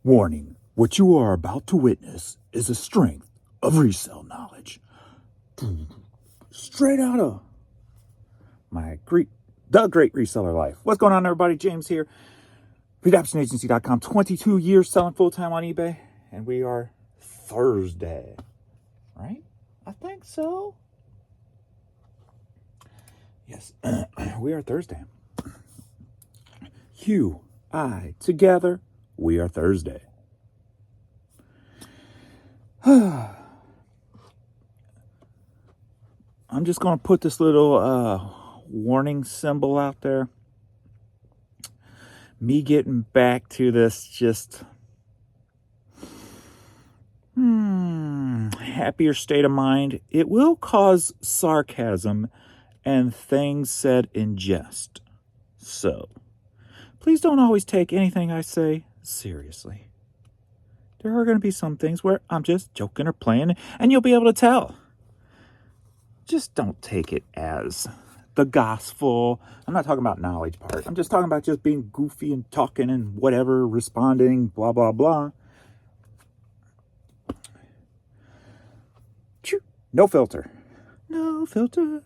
Warning, what you are about to witness is a strength of resale knowledge. Straight out of the great reseller life. What's going on, everybody? James here. RedemptionAgency.com, 22 years selling full-time on eBay. And we are Thursday, right? I think so. Yes, we are Thursday. You, I, together, we are Thursday. I'm just going to put this little warning symbol out there. Me getting back to this just happier state of mind. It will cause sarcasm and things said in jest. So, please don't always take anything I say seriously. There are going to be some things where I'm just joking or playing, and you'll be able to tell. Just don't take it as the gospel. I'm not talking about knowledge part. I'm just talking about just being goofy and talking and whatever, responding, blah, blah, blah. No filter. No filter.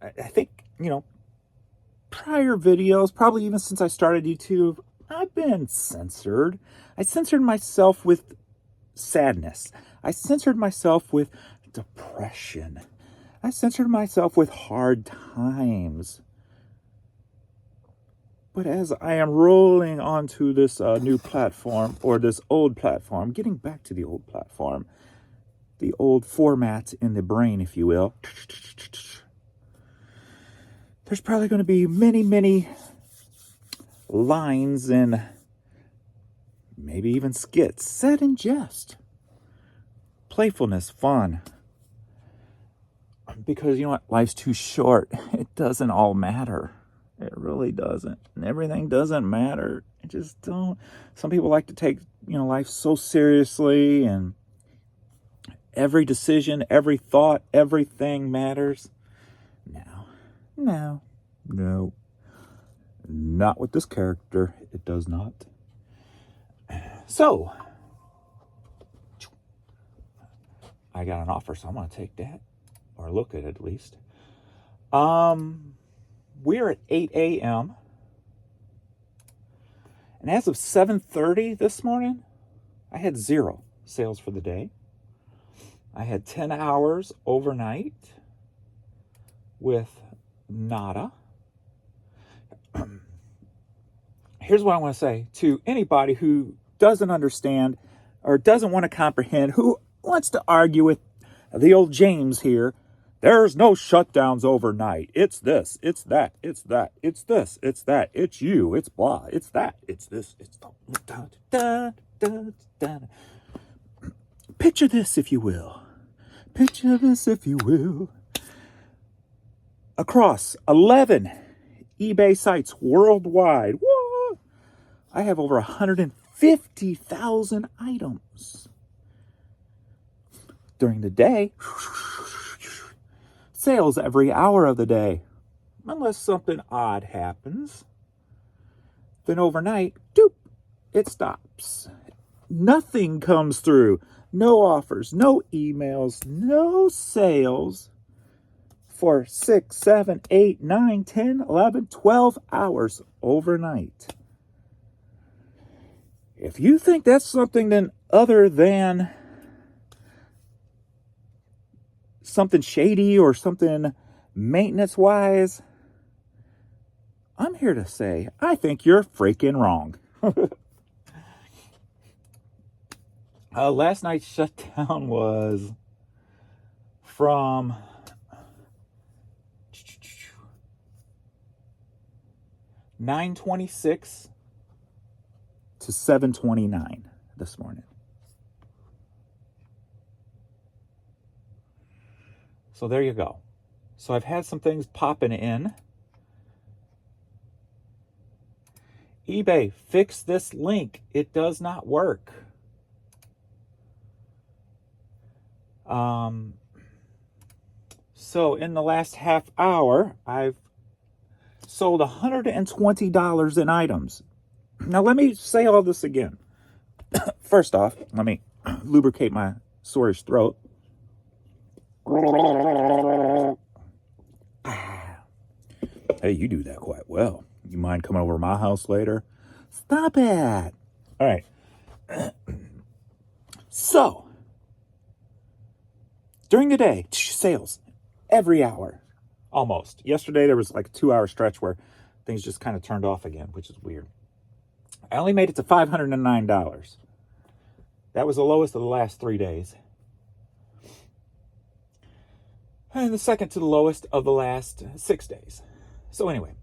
I think, prior videos, probably even since I started YouTube, I've been censored. I censored myself with sadness. I censored myself with depression. I censored myself with hard times. But as I am rolling onto this new platform, or this old platform, getting back to the old platform, the old format in the brain, if you will, there's probably going to be many, many lines and maybe even skits said in jest. Playfulness, fun. Because you know what? Life's too short. It doesn't all matter. It really doesn't. And everything doesn't matter. It just don't. Some people like to take, life so seriously, and every decision, every thought, everything matters. No. Not with this character. It does not. So, I got an offer, so I'm going to take that. Or look at it, at least. We're at 8 a.m. And as of 7:30 this morning, I had 0 sales for the day. I had 10 hours overnight with nada. Here's what I want to say to anybody who doesn't understand or doesn't want to comprehend, who wants to argue with the old James here. There's no shutdowns overnight. It's this, it's that, it's that, it's this, it's that, it's you, it's blah, it's that, it's this, it's Picture this, if you will. Picture this, if you will. Across 11 eBay sites worldwide, whoa, I have over 150,000 items. During the day, sales every hour of the day, unless something odd happens. Then overnight, doop, it stops. Nothing comes through. No offers, no emails, no sales for 6, 7, 8, 9, 10, 11, 12 hours overnight. If you think that's something then other than something shady or something maintenance-wise, I'm here to say, I think you're freaking wrong. Last night's shutdown was from 9:26 to 7:29 this morning. So there you go. So I've had some things popping in. eBay, fix this link. It does not work. So in the last half hour, I've sold $120 in items. Now, let me say all this again. First off, let me lubricate my soreish throat. Hey, you do that quite well. You mind coming over to my house later? Stop it. All right. So, during the day, sales every hour, almost. Yesterday, there was like a 2-hour stretch where things just kind of turned off again, which is weird. I only made it to $509. That was the lowest of the last 3 days. And the second to the lowest of the last 6 days. So anyway,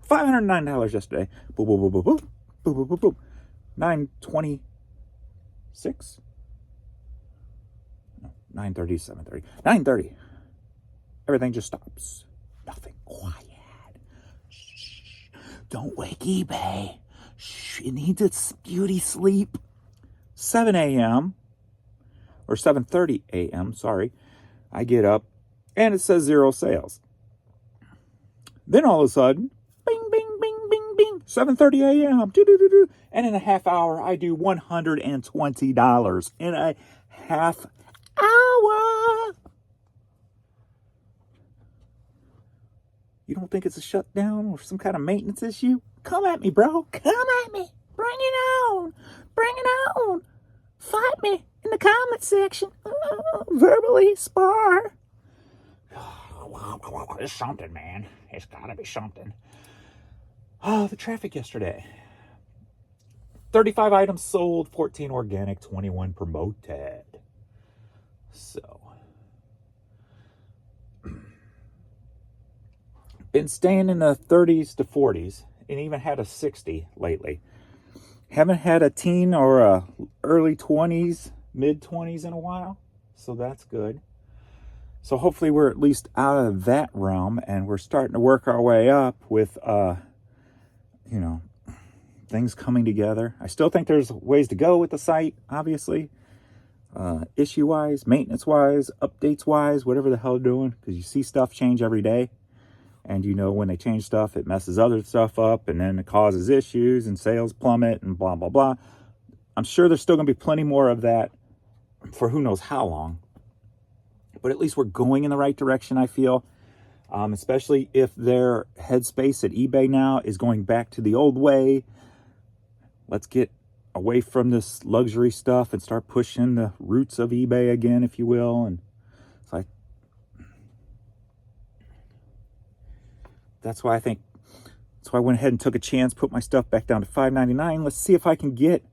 $509 yesterday. Boop, boop, boop, boop, boop. Boop, boop, boop, boop. 9:26? No, 9:30, 7:30. 9:30. Everything just stops. Nothing. Quiet. Shh. Don't wake eBay. Shh. It needs its beauty sleep. 7 a.m. or 7:30 a.m. Sorry. I get up and it says 0 sales. Then all of a sudden, bing, bing, bing, bing, bing, 7:30 a.m. And in a half hour, I do $120 in a half hour. You don't think it's a shutdown or some kind of maintenance issue? Come at me, bro. Come at me. Bring it on. Bring it on. Fight me in the comment section. Verbally spar. It's something, man. It's gotta be something. Oh, the traffic yesterday. 35 items sold, 14 organic, 21 promoted. So, been staying in the 30s to 40s and even had a 60 lately. Haven't had a teen or a early 20s, mid 20s in a while. So that's good. So hopefully we're at least out of that realm and we're starting to work our way up with, things coming together. I still think there's ways to go with the site, obviously. Issue-wise, maintenance-wise, updates-wise, whatever the hell they're doing. Because you see stuff change every day. And when they change stuff, it messes other stuff up. And then it causes issues and sales plummet and blah, blah, blah. I'm sure there's still going to be plenty more of that for who knows how long. But at least we're going in the right direction, I feel. Especially if their headspace at eBay now is going back to the old way. Let's get away from this luxury stuff and start pushing the roots of eBay again, if you will. And so that's why I went ahead and took a chance, put my stuff back down to $5.99. Let's see if I can get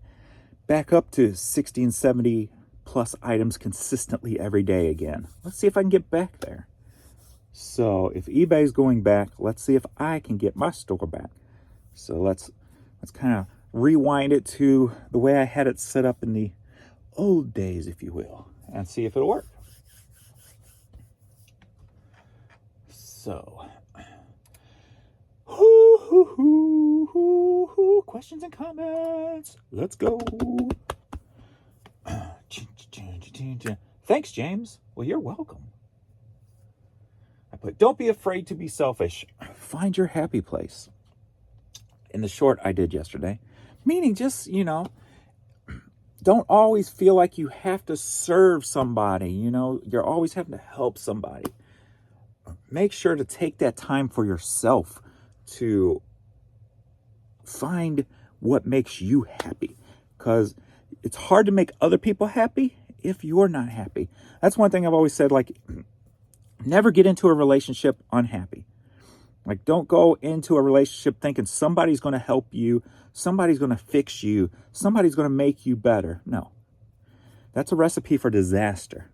back up to 60 and 70 plus items consistently every day again. Let's see if I can get back there. So if eBay's going back, let's see if I can get my store back. So let's kind of rewind it to the way I had it set up in the old days, if you will, and see if it'll work. So, questions and comments. Let's go. Thanks, James. Well, you're welcome. I put, don't be afraid to be selfish. Find your happy place. In the short I did yesterday. Meaning just, don't always feel like you have to serve somebody. You're always having to help somebody. Make sure to take that time for yourself to find what makes you happy. Because it's hard to make other people happy if you're not happy. That's one thing I've always said, never get into a relationship unhappy. Don't go into a relationship thinking somebody's going to help you, somebody's going to fix you, somebody's going to make you better. No. That's a recipe for disaster.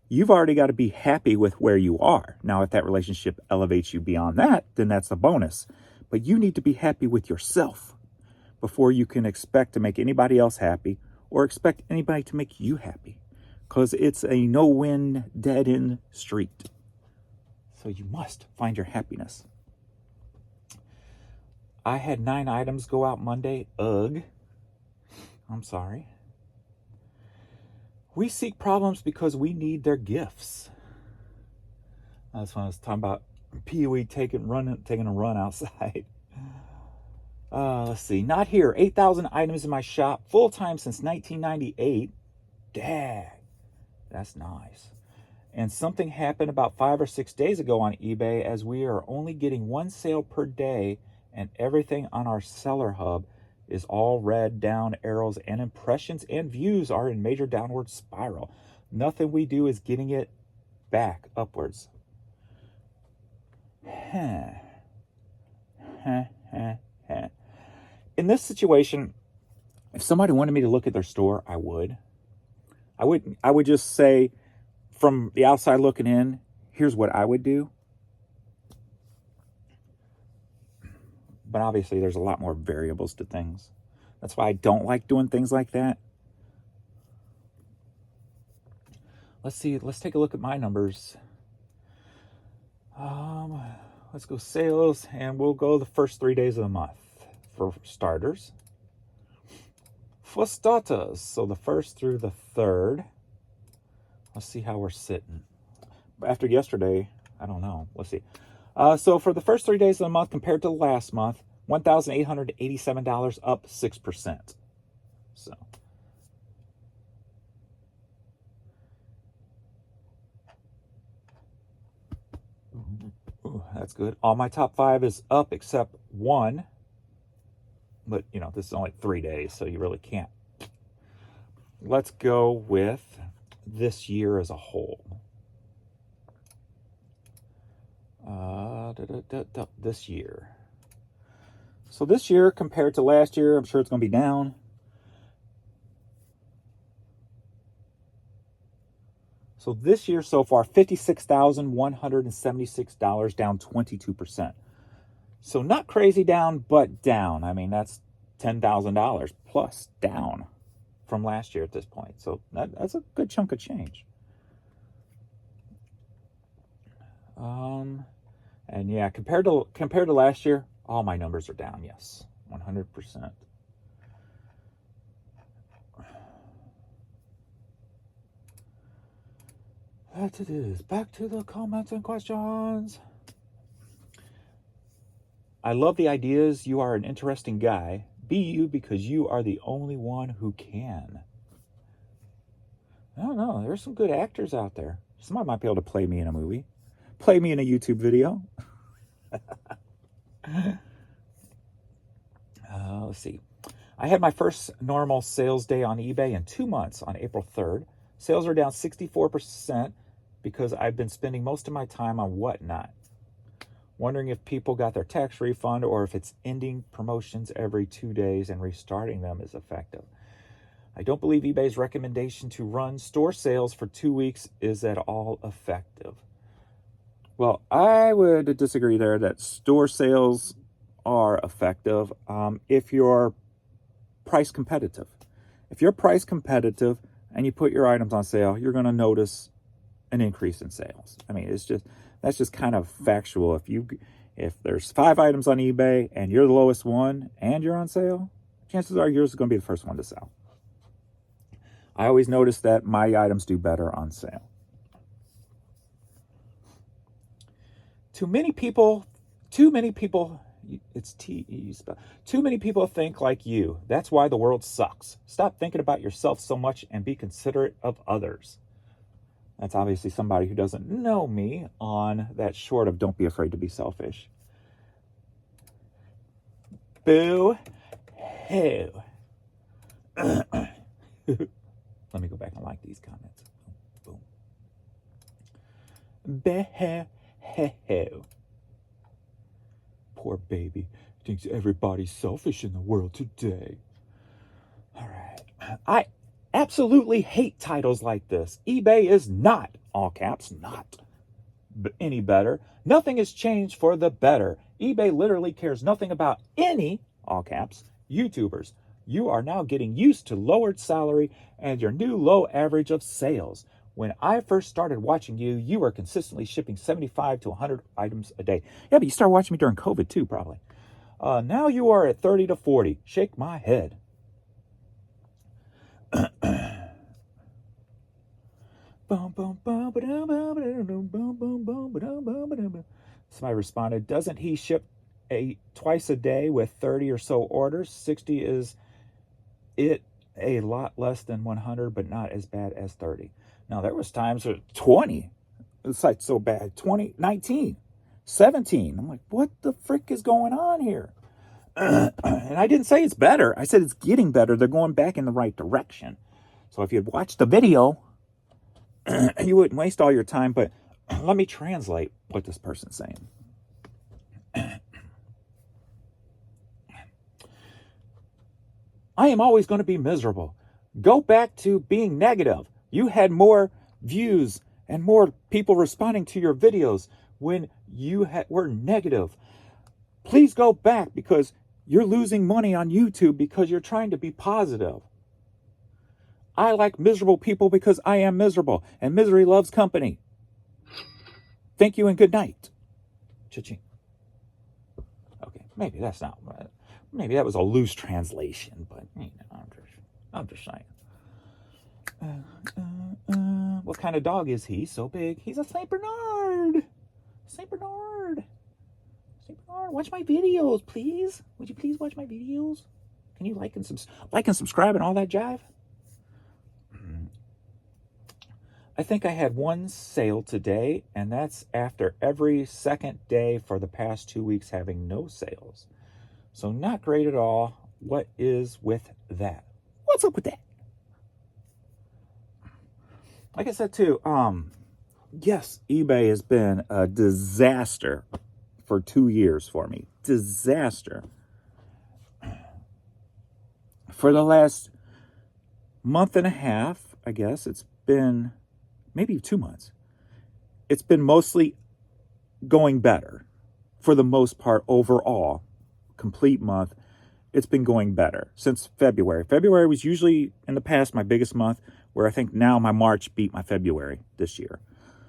You've already got to be happy with where you are. Now, if that relationship elevates you beyond that, then that's a bonus. But you need to be happy with yourself before you can expect to make anybody else happy or expect anybody to make you happy. Because it's a no-win, dead-end street. So you must find your happiness. I had 9 items go out Monday. Ugh. I'm sorry. We seek problems because we need their gifts. That's when I was talking about Pee-wee taking a run outside. Let's see. Not here. 8,000 items in my shop. Full-time since 1998. Dang. That's nice. And something happened about 5 or 6 days ago on eBay, as we are only getting one sale per day, and everything on our seller hub is all red down arrows, and impressions and views are in major downward spiral. Nothing we do is getting it back upwards. In this situation, if somebody wanted me to look at their store, I would. I would just say, from the outside looking in, here's what I would do. But obviously there's a lot more variables to things. That's why I don't like doing things like that. Let's see, let's take a look at my numbers. Let's go sales, and we'll go the first 3 days of the month for starters. For starters, so the 1st through the 3rd. Let's see how we're sitting. After yesterday, I don't know. Let's see. So for the first 3 days of the month compared to last month, $1,887, up 6%. So. Ooh, that's good. All my top 5 is up except one. But, you know, this is only 3 days, so you really can't. Let's go with this year as a whole. This year. So this year compared to last year, I'm sure it's going to be down. So this year so far, $56,176, down 22%. So not crazy down, but down. I mean, that's $10,000 plus down from last year at this point. So that's a good chunk of change. And yeah, compared to last year, all my numbers are down. Yes, 100%. That it is. Back to the comments and questions. I love the ideas. You are an interesting guy. Be you, because you are the only one who can. I don't know. There's some good actors out there. Somebody might be able to play me in a movie. Play me in a YouTube video. Let's see. I had my first normal sales day on eBay in 2 months on April 3rd. Sales are down 64% because I've been spending most of my time on whatnot. Wondering if people got their tax refund, or if it's ending promotions every 2 days and restarting them is effective. I don't believe eBay's recommendation to run store sales for 2 weeks is at all effective. Well, I would disagree there that store sales are effective if you're price competitive. If you're price competitive and you put your items on sale, you're going to notice an increase in sales. I mean, that's just kind of factual. If there's 5 items on eBay and you're the lowest one and you're on sale, chances are yours is going to be the first one to sell. I always notice that my items do better on sale. Too many people think like you. That's why the world sucks. Stop thinking about yourself so much and be considerate of others. That's obviously somebody who doesn't know me on that short of don't be afraid to be selfish. Boo. Hoo. Let me go back and like these comments. Boom. Boo. Poor baby. Thinks everybody's selfish in the world today. All right. I absolutely hate titles like this. eBay is not, all caps, not any better. Nothing has changed for the better. eBay literally cares nothing about any, all caps, YouTubers. You are now getting used to lowered salary and your new low average of sales. When I first started watching you, you were consistently shipping 75 to 100 items a day. Yeah, but you started watching me during COVID too, probably. Now you are at 30 to 40. Shake my head. Somebody responded, doesn't he ship twice a day with 30 or so orders. 60 is a lot less than 100, but not as bad as 30. Now, there was times where 20, it's like so bad. 20, 19, 17. I'm like, what the frick is going on here? And I didn't say it's better. I said it's getting better. They're going back in the right direction. So if you'd watched the video, you wouldn't waste all your time. But let me translate what this person's saying. I am always going to be miserable. Go back to being negative. You had more views and more people responding to your videos when you were negative. Please go back because you're losing money on YouTube because you're trying to be positive. I like miserable people because I am miserable, and misery loves company. Thank you and good night. Cha-ching. Okay, maybe that's not right. Maybe that was a loose translation, but I'm just saying. What kind of dog is he? So big. He's a Saint Bernard. Saint Bernard. Saint Bernard. Watch my videos, please. Would you please watch my videos? Can you like and subscribe and all that jive? I think I had one sale today, and that's after every second day for the past 2 weeks having no sales. So not great at all. What is with that? What's up with that? Like I said too, yes, eBay has been a disaster for 2 years for me. Disaster. For the last month and a half, I guess, it's been maybe 2 months. It's been mostly going better for the most part overall. Complete month, it's been going better since February. February was usually in the past my biggest month, where I think now my March beat my February this year.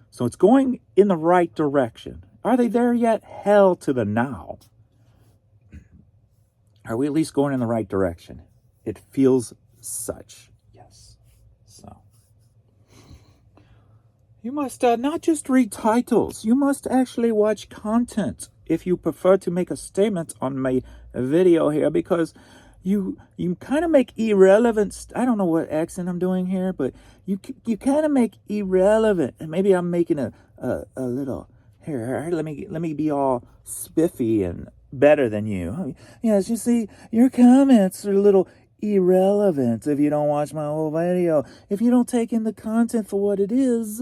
So it's going in the right direction. Are they there yet? Hell to the now. Are we at least going in the right direction? It feels such. Yes. So you must not just read titles. You must actually watch content if you prefer to make a statement on my video here, because you kind of make irrelevant. I don't know what accent I'm doing here, but you kind of make irrelevant. And maybe I'm making a little here. Let me be all spiffy and better than you. Yes, you see, your comments are a little irrelevant if you don't watch my whole video. If you don't take in the content for what it is,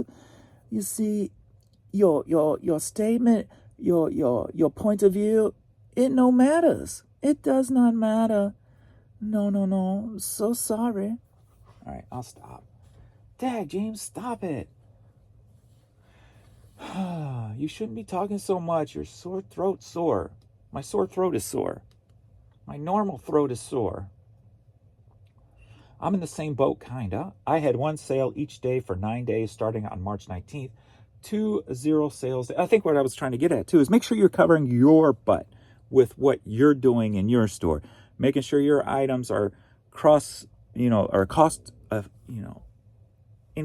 you see, your statement, your point of view, it no matters. It does not matter. No. So sorry. All right, I'll stop. Dad, James, stop it. You shouldn't be talking so much. Your sore throat's sore. My sore throat is sore. My normal throat is sore. I'm in the same boat, kinda. I had one sale each day for 9 days starting on March 19th. 0 sales. I think what I was trying to get at too is make sure you're covering your butt with what you're doing in your store, making sure your items are cost, in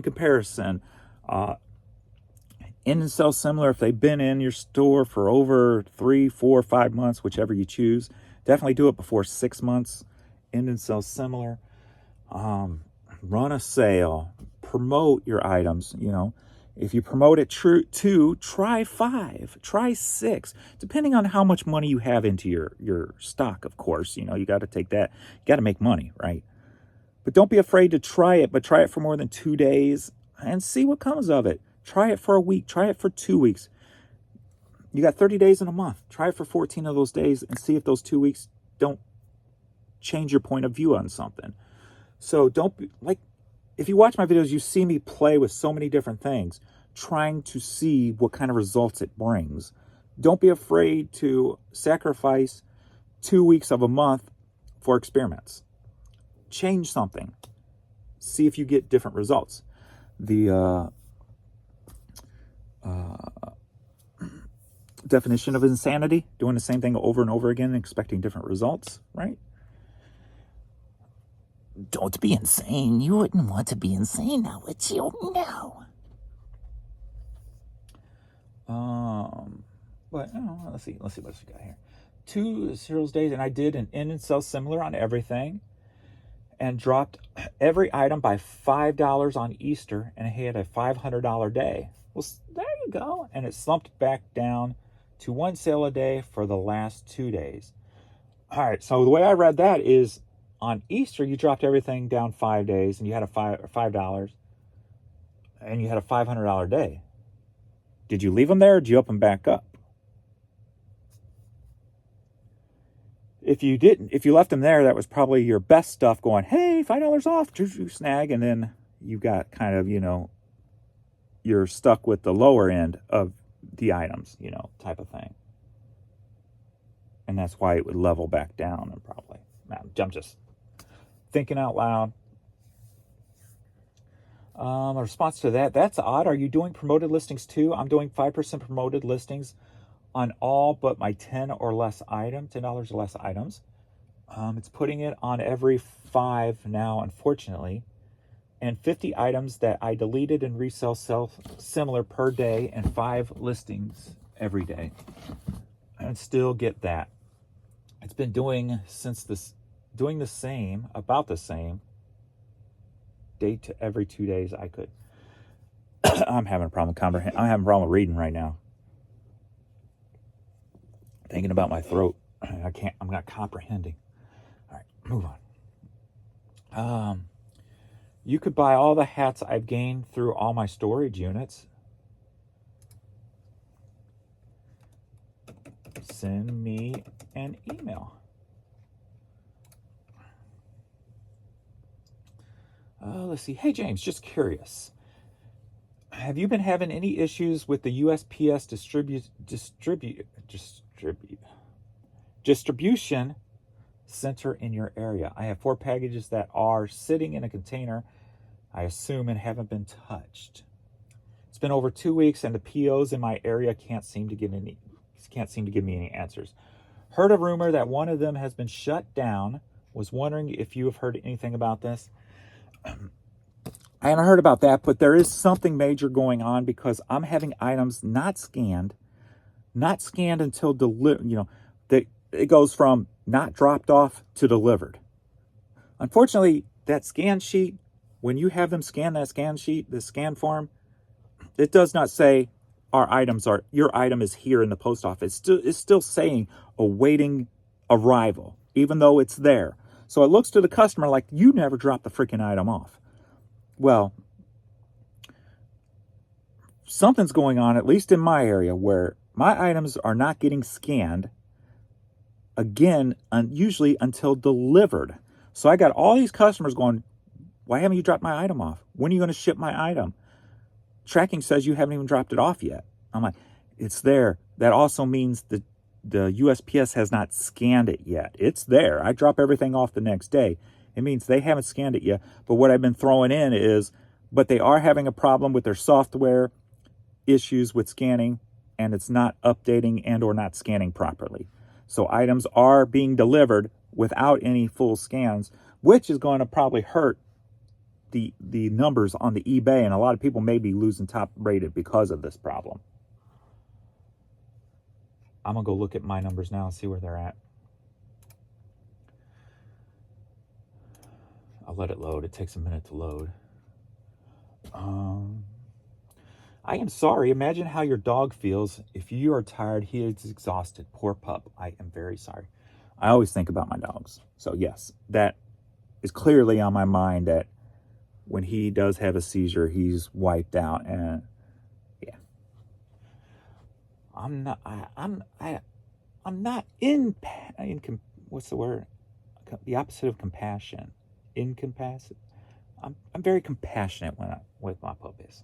comparison, in and sell similar. If they've been in your store for over 3, 4, 5 months, whichever you choose, definitely do it before 6 months. In and sell similar. Run a sale, promote your items, If you promote it two, try 5, try 6, depending on how much money you have into your stock, of course. You got to take that. You got to make money, right? But don't be afraid to try it, but try it for more than 2 days and see what comes of it. Try it for a week. Try it for 2 weeks. You got 30 days in a month. Try it for 14 of those days and see if those 2 weeks don't change your point of view on something. So don't be like, if you watch my videos, you see me play with so many different things, trying to see what kind of results it brings. Don't be afraid to sacrifice 2 weeks of a month for experiments. Change something. See if you get different results. The definition of insanity, doing the same thing over and over again and expecting different results, right? Don't be insane. You wouldn't want to be insane now, would you? No. But let's see what we got here. 2 sales days, and I did an in and sell similar on everything, and dropped every item by $5 on Easter, and I had a $500 day. Well, there you go. And it slumped back down to 1 sale a day for the last 2 days. All right, so the way I read that is on Easter, you dropped everything down 5 days, and you had a $5, and you had a $500 day. Did you leave them there, or did you open back up? If you didn't, if you left them there, that was probably your best stuff going, hey, $5 off, snag, and then you got kind of, you're stuck with the lower end of the items, type of thing. And that's why it would level back down, and probably. I'm just thinking out loud. A response to that, that's odd. Are you doing promoted listings too? I'm doing 5% promoted listings on all but my $10 or less items, $10 or less items. It's putting it on every 5 now, unfortunately. And 50 items that I deleted and resell similar per day, and 5 listings every day. And still get that. It's been doing the same, about the same, day to every 2 days I could. I'm having a problem comprehending. I'm having a problem reading right now. Thinking about my throat. I'm not comprehending. All right, move on. You could buy all the hats I've gained through all my storage units. Send me an email. Let's see. Hey, James, just curious. Have you been having any issues with the USPS distribution center in your area? I have 4 packages that are sitting in a container, I assume, and haven't been touched. It's been over 2 weeks, and the POs in my area can't seem to give me any answers. Heard a rumor that one of them has been shut down. Was wondering if you have heard anything about this. I haven't heard about that, but there is something major going on, because I'm having items not scanned until delivered. It goes from not dropped off to delivered. Unfortunately, that scan sheet, when you have them scan that scan sheet, the scan form, it does not say your item is here in the post office. It's still saying awaiting arrival, even though it's there. So it looks to the customer like you never dropped the freaking item off. Well, something's going on, at least in my area, where my items are not getting scanned again, usually until delivered. So I got all these customers going, why haven't you dropped my item off? When are you going to ship my item? Tracking says you haven't even dropped it off yet. I'm like, it's there. That also means the USPS has not scanned it yet. It's there. I drop everything off the next day. It means they haven't scanned it yet. But what I've been throwing in is, but they are having a problem with their software, issues with scanning, and it's not updating and or not scanning properly. So items are being delivered without any full scans, which is going to probably hurt the numbers on the eBay, and a lot of people may be losing top rated because of this problem. I'm going to go look at my numbers now and see where they're at. I'll let it load. It takes a minute to load. I am sorry. Imagine how your dog feels. If you are tired, he is exhausted. Poor pup. I am very sorry. I always think about my dogs. So yes, that is clearly on my mind, that when he does have a seizure, he's wiped out. And yeah, I'm not in what's the word? The opposite of compassion. Incompassionate. I'm very compassionate with my puppies.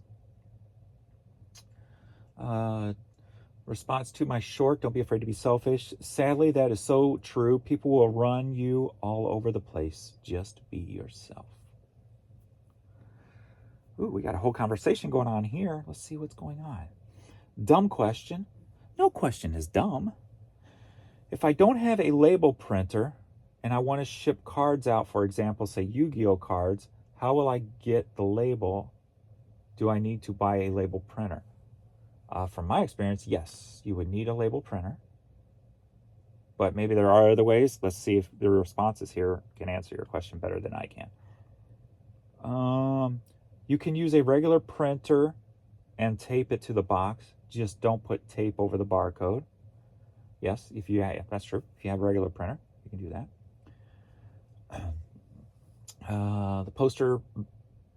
Response to my short, don't be afraid to be selfish. Sadly, that is so true. People will run you all over the place. Just be yourself. Ooh, we got a whole conversation going on here. Let's see what's going on. Dumb question. No question is dumb. If I don't have a label printer and I want to ship cards out, for example, say Yu-Gi-Oh cards, how will I get the label? Do I need to buy a label printer? From my experience, yes, you would need a label printer. but maybe there are other ways. Let's see if the responses here can answer your question better than I can. You can use a regular printer and tape it to the box. Just don't put tape over the barcode. Yes, that's true. If you have a regular printer, you can do that. The poster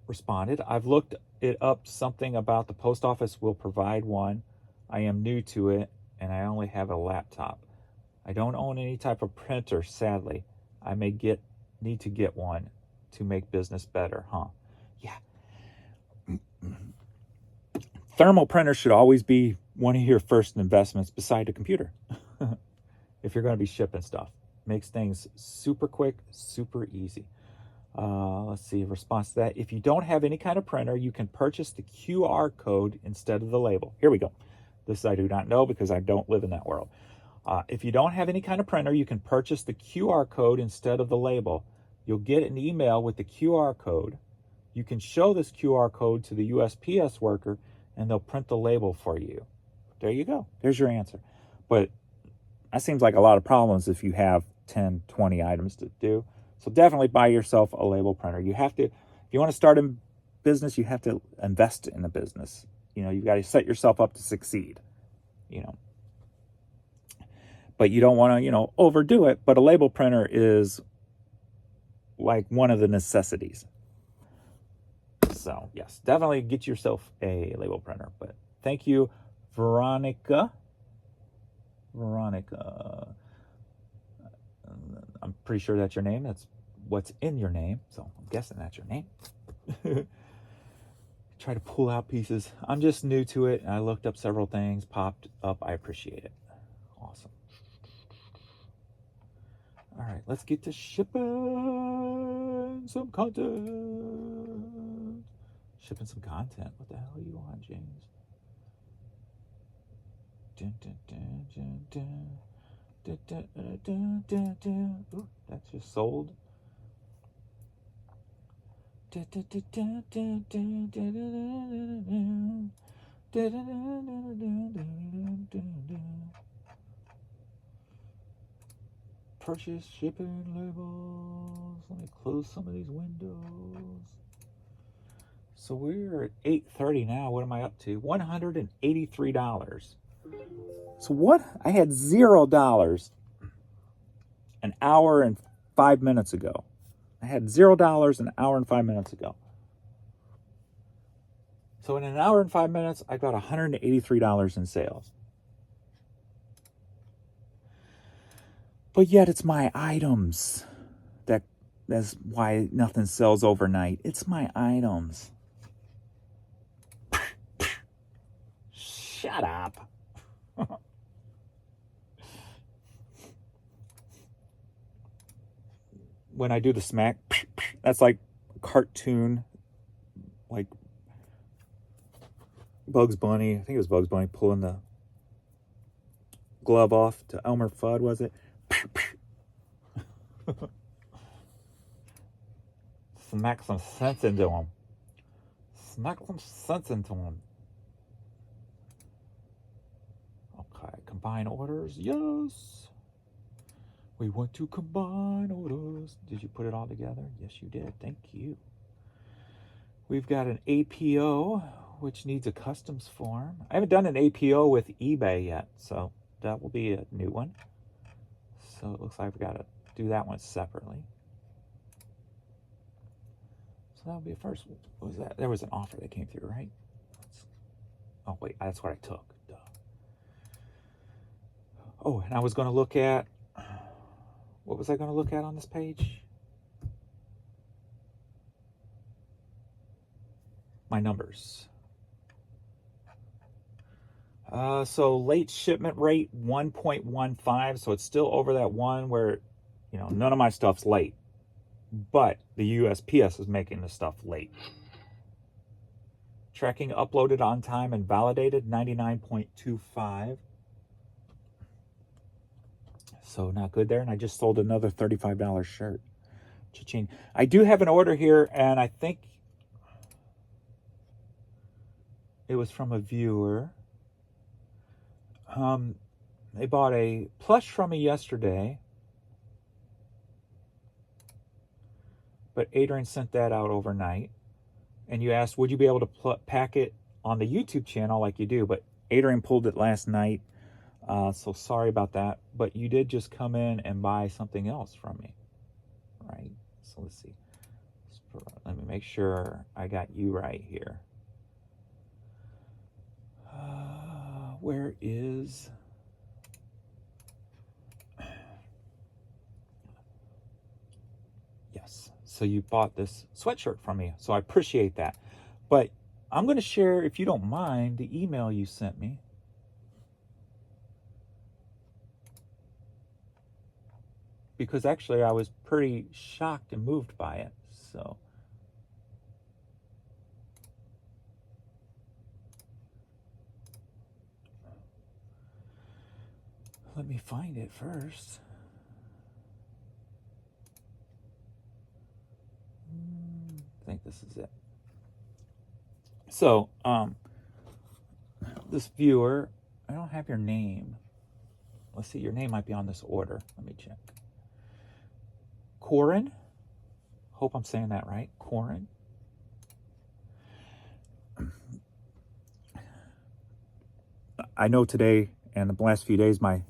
responded, I've looked it up, something about the post office will provide one. I am new to it, and I only have a laptop. I don't own any type of printer, sadly. I may need to get one to make business better, huh? Yeah. Thermal printers should always be one of your first investments beside a computer. If you're going to be shipping stuff. Makes things super quick, super easy. Let's see, response to that. If you don't have any kind of printer, you can purchase the QR code instead of the label. Here we go. This I do not know because I don't live in that world. If you don't have any kind of printer, you can purchase the QR code instead of the label. You'll get an email with the QR code. You can show this QR code to the USPS worker, and they'll print the label for you. There you go. There's your answer. But that seems like a lot of problems if you have 10, 20 items to do. So definitely buy yourself a label printer. You have to, if you want to start a business, you have to invest in a business. You've got to set yourself up to succeed, But you don't want to, overdo it. But a label printer is like one of the necessities. So, yes, definitely get yourself a label printer. But thank you, Veronica. I'm pretty sure that's your name. That's what's in your name. So I'm guessing that's your name. Try to pull out pieces. I'm just new to it. I looked up several things, popped up. I appreciate it. Awesome. All right, let's get to shipping some content. Shipping some content. What the hell are you on, James? Dun, dun, dun, dun, dun. Ooh, that's just sold. Purchase shipping labels. Let me close some of these windows. So we're at 8:30 now. What am I up to? $183. So what? I had $0 an hour and 5 minutes ago. I had $0 an hour and 5 minutes ago. So in an hour and 5 minutes, I got $183 in sales. But yet it's my items. That's why nothing sells overnight. It's my items. Shut up. When I do the smack, that's like cartoon, like Bugs Bunny. I think it was Bugs Bunny pulling the glove off to Elmer Fudd, was it? Smack some sense into him. Smack some sense into him. Okay, combine orders. Yes. We want to combine orders. Did you put it all together? Yes, you did. Thank you. We've got an APO, which needs a customs form. I haven't done an APO with eBay yet, so that will be a new one. So it looks like we've got to do that one separately. So that'll be a first. What was that? There was an offer that came through, right? Oh, wait, that's what I took. Duh. Oh, and I was going to look at, what was I going to look at on this page? My numbers. So late shipment rate 1.15, so it's still over that one where, none of my stuff's late, but the USPS is making the stuff late. Tracking uploaded on time and validated 99.25. So not good there, and I just sold another $35 shirt. Cha-ching. I do have an order here, and I think it was from a viewer. They bought a plush from me yesterday, but Adrian sent that out overnight. And you asked, would you be able to pack it on the YouTube channel like you do? But Adrian pulled it last night, so sorry about that. But you did just come in and buy something else from me, right? So let's see. Let me make sure I got you right here. Where is... Yes. So you bought this sweatshirt from me, so I appreciate that. But I'm going to share, if you don't mind, the email you sent me. Because actually I was pretty shocked and moved by it. So let me find it first. I think this is it. So, this viewer, I don't have your name. Let's see, your name might be on this order. Let me check. Corin. Hope I'm saying that right. Corin. I know today and the last few days my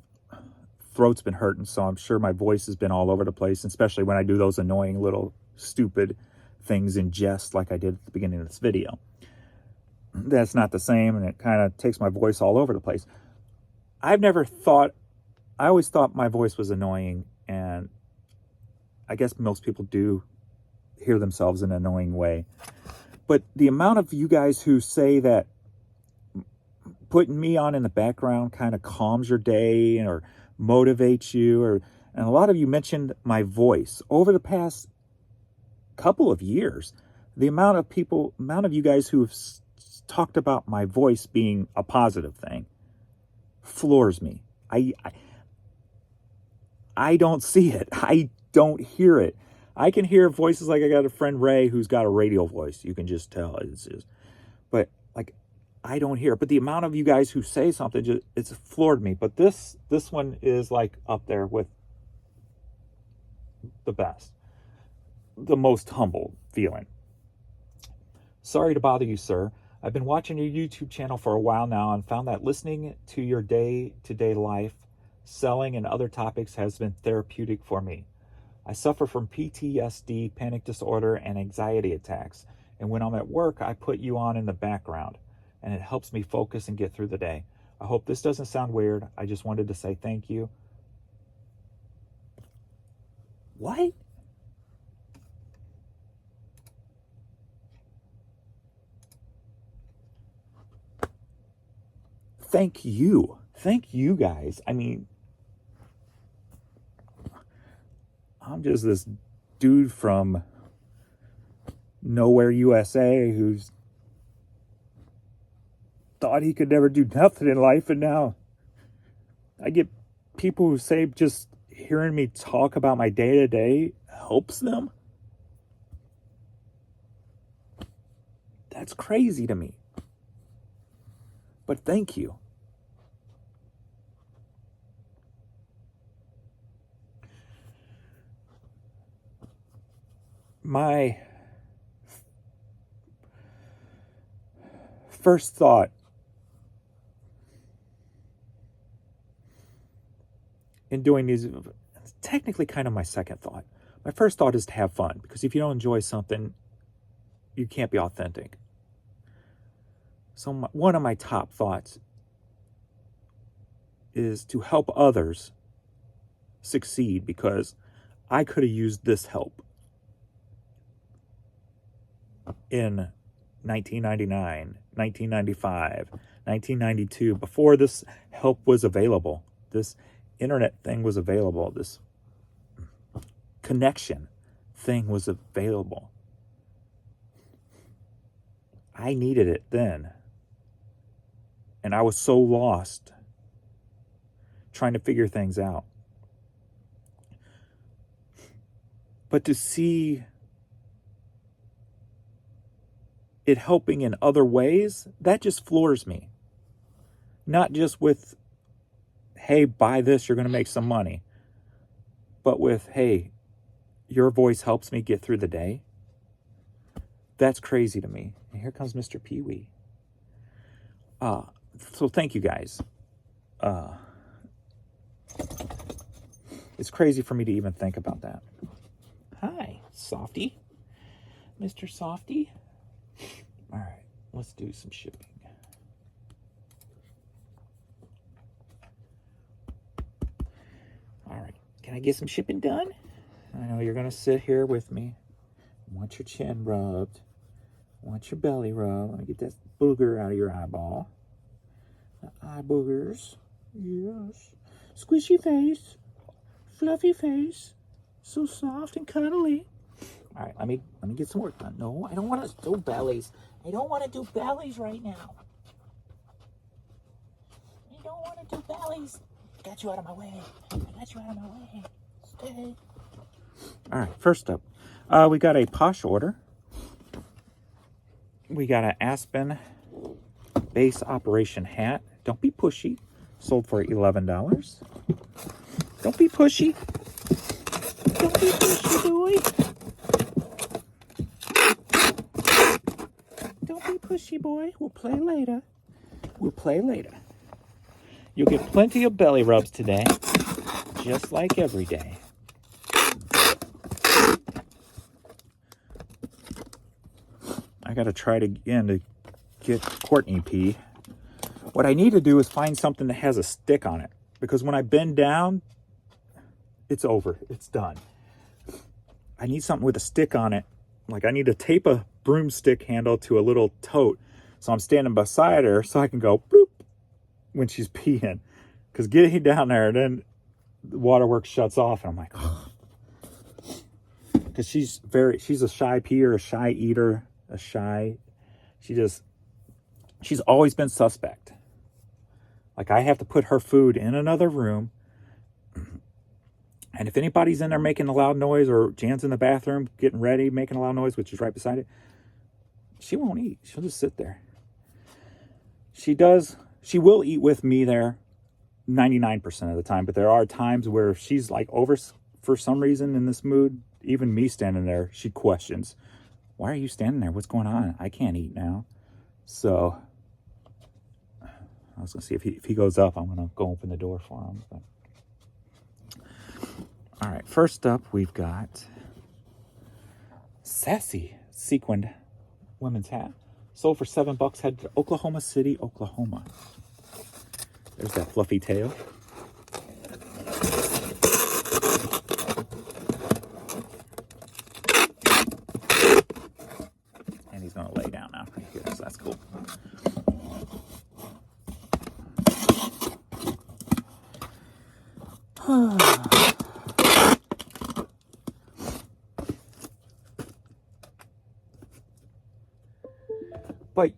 throat's been hurting, so I'm sure my voice has been all over the place, especially when I do those annoying little stupid things in jest like I did at the beginning of this video. That's not the same, and it kind of takes my voice all over the place. I always thought my voice was annoying, and I guess most people do hear themselves in an annoying way. But the amount of you guys who say that putting me on in the background kind of calms your day or motivates you, and a lot of you mentioned my voice over the past couple of years. The amount of you guys who have talked about my voice being a positive thing floors me. I don't see it. I don't hear it. I can hear voices like I got a friend Ray who's got a radio voice. You can just tell it's just, but like I don't hear it. But the amount of you guys who say something, it's floored me. But this one is like up there with the best, the most humble feeling. Sorry to bother you, sir. I've been watching your YouTube channel for a while now and found that listening to your day-to-day life, selling, and other topics has been therapeutic for me. I suffer from PTSD, panic disorder, and anxiety attacks. And when I'm at work, I put you on in the background, and it helps me focus and get through the day. I hope this doesn't sound weird. I just wanted to say thank you. What? Thank you. Thank you guys. I mean, I'm just this dude from nowhere, USA, who's thought he could never do nothing in life, and now I get people who say just hearing me talk about my day-to-day helps them. That's crazy to me. But thank you. My first thought in doing these, it's technically kind of my second thought. My first thought is to have fun, because if you don't enjoy something, you can't be authentic. So one of my top thoughts is to help others succeed, because I could have used this help in 1999, 1995, 1992, before this help was available. This internet thing was available. This connection thing was available. I needed it then. And I was so lost trying to figure things out. But to see it helping in other ways, that just floors me. Not just with hey, buy this, you're going to make some money. But with, hey, your voice helps me get through the day. That's crazy to me. And here comes Mr. Pee-wee. So thank you guys. It's crazy for me to even think about that. Hi, Softy. Mr. Softy. All right, let's do some shipping. All right, can I get some shipping done? I know you're going to sit here with me. Want your chin rubbed. Want your belly rubbed. Let me get that booger out of your eyeball. The eye boogers. Yes. Squishy face. Fluffy face. So soft and cuddly. All right, let me get some work done. No, I don't want to do bellies. I don't want to do bellies right now. I don't want to do bellies. Got you out of my way. I got you out of my way. Stay. All right, first up, we got a Posh order. We got an Aspen base operation hat. Don't be pushy. Sold for $11. Don't be pushy. Don't be pushy, boy. Don't be pushy, boy. We'll play later. We'll play later. You'll get plenty of belly rubs today, just like every day. I got to try it again to get Courtney P. What I need to do is find something that has a stick on it, because when I bend down, it's over. It's done. I need something with a stick on it. Like I need to tape a broomstick handle to a little tote, so I'm standing beside her so I can go bloop when she's peeing. Because getting down there, then the waterworks shuts off, and I'm like, oh. Because she's a shy peer, a shy eater, she's always been suspect. Like I have to put her food in another room, and if anybody's in there making a loud noise, or Jan's in the bathroom getting ready, making a loud noise, which is right beside it, she won't eat. She'll just sit there. She will eat with me there 99% of the time, but there are times where if she's like over for some reason in this mood, even me standing there, she questions, why are you standing there? What's going on? I can't eat now. So I was gonna see if he goes up, I'm gonna go open the door for him. But. All right, first up we've got sassy sequined women's hat. Sold for $7. Headed to Oklahoma City, Oklahoma. There's that fluffy tail. And he's gonna lay down now right here, so that's cool. But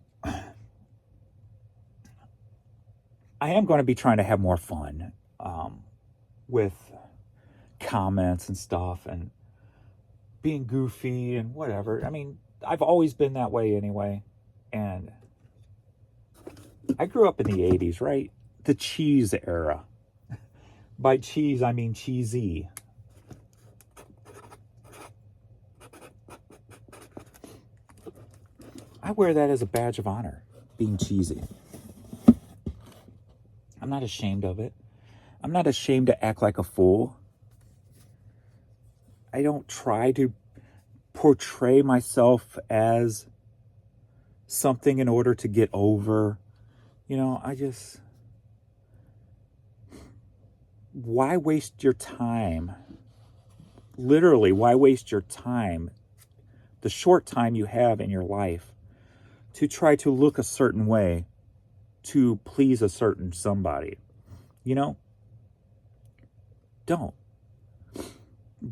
I am going to be trying to have more fun with comments and stuff and being goofy and whatever. I mean, I've always been that way anyway. And I grew up in the 80s, right? The cheese era. By cheese, I mean cheesy. I wear that as a badge of honor, being cheesy. I'm not ashamed of it. I'm not ashamed to act like a fool. I don't try to portray myself as something in order to get over. You know, why waste your time? Literally, why waste your time, the short time you have in your life, to try to look a certain way to please a certain somebody? You know, don't.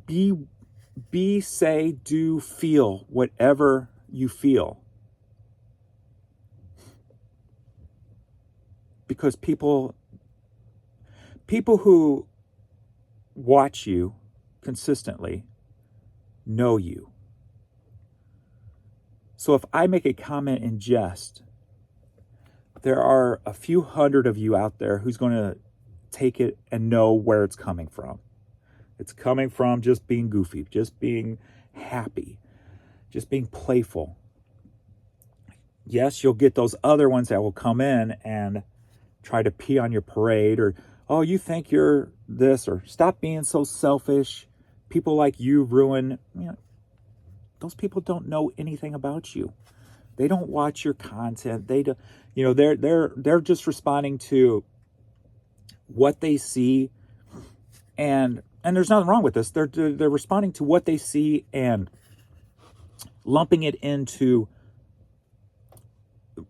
Be, say, do, feel whatever you feel. Because people who watch you consistently know you. So if I make a comment in jest, there are a few hundred of you out there who's going to take it and know where it's coming from. It's coming from just being goofy, just being happy, just being playful. Yes, you'll get those other ones that will come in and try to pee on your parade, or, oh, you think you're this, or stop being so selfish. People like you ruin, those people don't know anything about you. They don't watch your content. They do, they're just responding to what they see, and there's nothing wrong with this. They're responding to what they see and lumping it into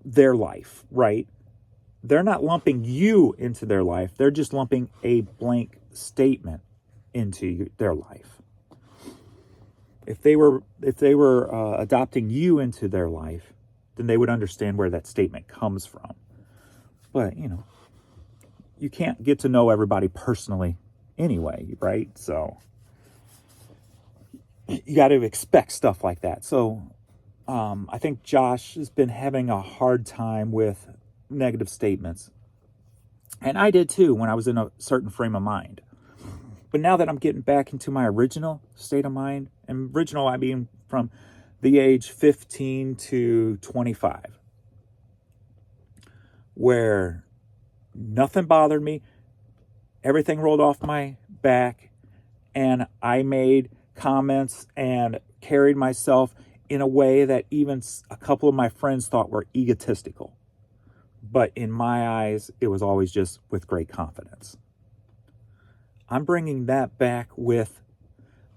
their life, right? They're not lumping you into their life. They're just lumping a blank statement into their life. If they were adopting you into their life, then they would understand where that statement comes from. But, you can't get to know everybody personally anyway, right? So you got to expect stuff like that. So I think Josh has been having a hard time with negative statements. And I did too when I was in a certain frame of mind. But now that I'm getting back into my original state of mind, and original I mean from the age 15 to 25, where nothing bothered me, everything rolled off my back, and I made comments and carried myself in a way that even a couple of my friends thought were egotistical. But in my eyes, it was always just with great confidence. I'm bringing that back with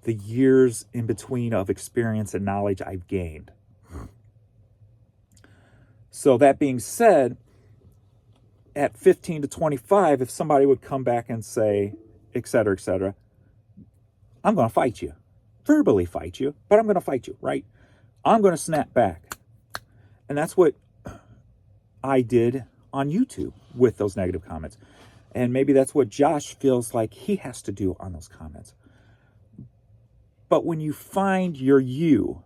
the years in between of experience and knowledge I've gained. So that being said, at 15 to 25, if somebody would come back and say, et cetera, I'm going to fight you. Verbally fight you, but I'm going to fight you, right? I'm going to snap back. And that's what I did on YouTube with those negative comments. And maybe that's what Josh feels like he has to do on those comments. But when you find your you,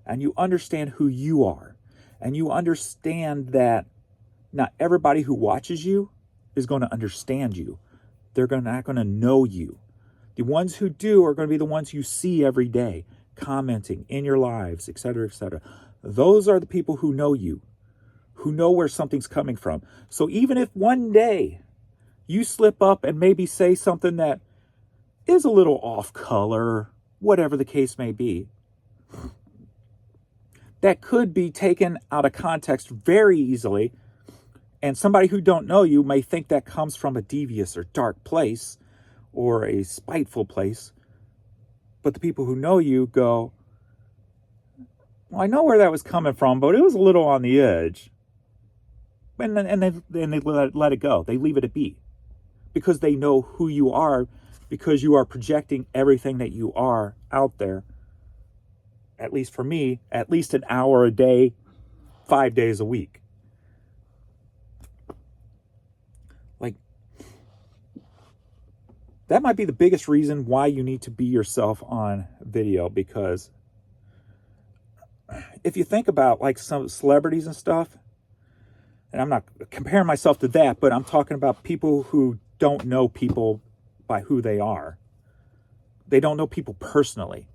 and you understand who you are, and you understand that not everybody who watches you is going to understand you. They're not going to know you. The ones who do are going to be the ones you see every day, commenting in your lives, et cetera, Those are the people who know you, who know where something's coming from. So even if one day you slip up and maybe say something that is a little off color, whatever the case may be, that could be taken out of context very easily. And somebody who don't know you may think that comes from a devious or dark place or a spiteful place. But the people who know you go, well, I know where that was coming from, but it was a little on the edge. And they let it go. They leave it be. Because they know who you are, because you are projecting everything that you are out there. At least for me, at least an hour a day, 5 days a week. Like, that might be the biggest reason why you need to be yourself on video, because if you think about like some celebrities and stuff, and I'm not comparing myself to that, but I'm talking about people who don't know people by who they are. They don't know people personally.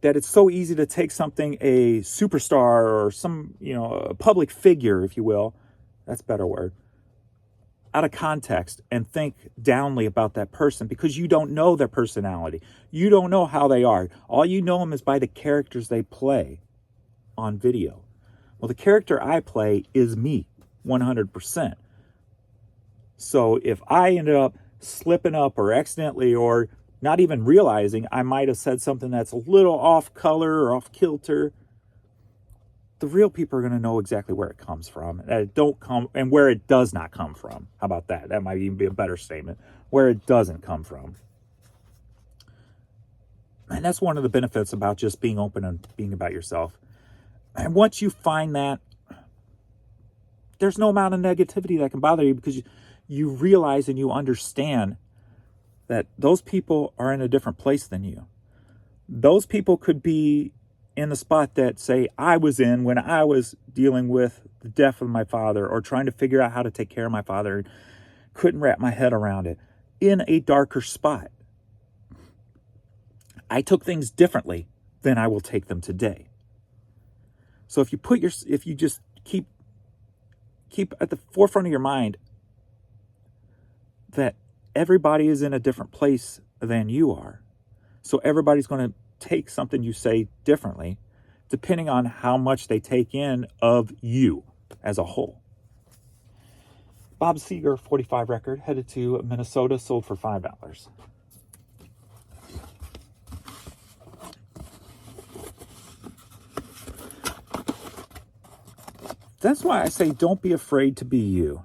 That it's so easy to take something, a superstar or some, a public figure, if you will, that's a better word, out of context and think downly about that person because you don't know their personality. You don't know how they are. All you know them is by the characters they play on video. Well, the character I play is me, 100%. So if I ended up slipping up or accidentally or not even realizing I might have said something that's a little off color or off kilter, the real people are going to know exactly where it comes from, and where it does not come from. How about that? That might even be a better statement. Where it doesn't come from. And that's one of the benefits about just being open and being about yourself. And once you find that, there's no amount of negativity that can bother you because you realize and you understand that those people are in a different place than you. Those people could be in the spot that, say, I was in when I was dealing with the death of my father or trying to figure out how to take care of my father. couldn't wrap my head around it, in a darker spot. I took things differently than I will take them today. So if you just keep at the forefront of your mind that everybody is in a different place than you are. So everybody's going to take something you say differently, depending on how much they take in of you as a whole. Bob Seger 45 record headed to Minnesota, sold for $5. That's why I say don't be afraid to be you.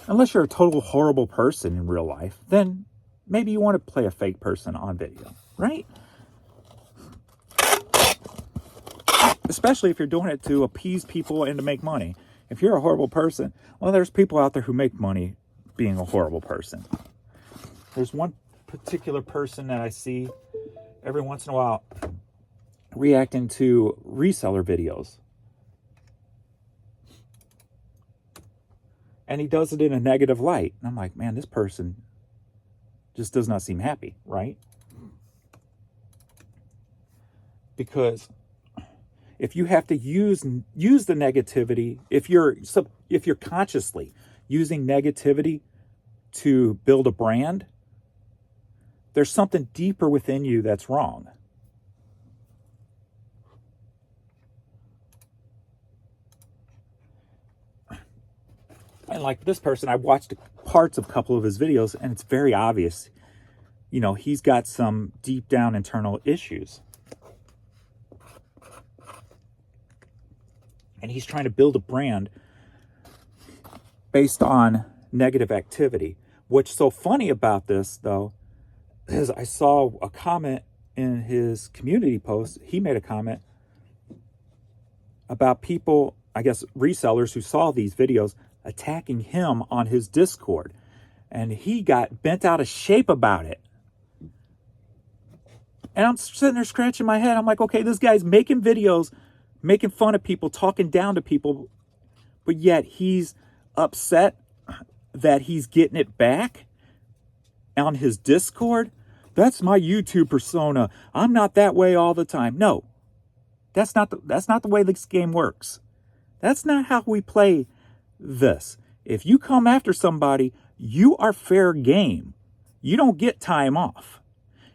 Unless you're a total horrible person in real life, then maybe you want to play a fake person on video, right? Especially if you're doing it to appease people and to make money. If you're a horrible person, well, there's people out there who make money being a horrible person. There's one particular person that I see every once in a while reacting to reseller videos. And he does it in a negative light. And I'm like, man, this person just does not seem happy, right? Because if you have to use the negativity, if you're consciously using negativity to build a brand, there's something deeper within you that's wrong. And like this person, I watched parts of a couple of his videos, and it's very obvious, he's got some deep down internal issues. And he's trying to build a brand based on negative activity. What's so funny about this, though, is I saw a comment in his community post. He made a comment about people, I guess, resellers who saw these videos attacking him on his Discord. And he got bent out of shape about it. And I'm sitting there scratching my head. I'm like, okay, this guy's making videos, making fun of people, talking down to people, but yet he's upset that he's getting it back on his Discord. That's my YouTube persona. I'm not that way all the time. No, that's not the way this game works. That's not how we play this. If you come after somebody, you are fair game. You don't get time off.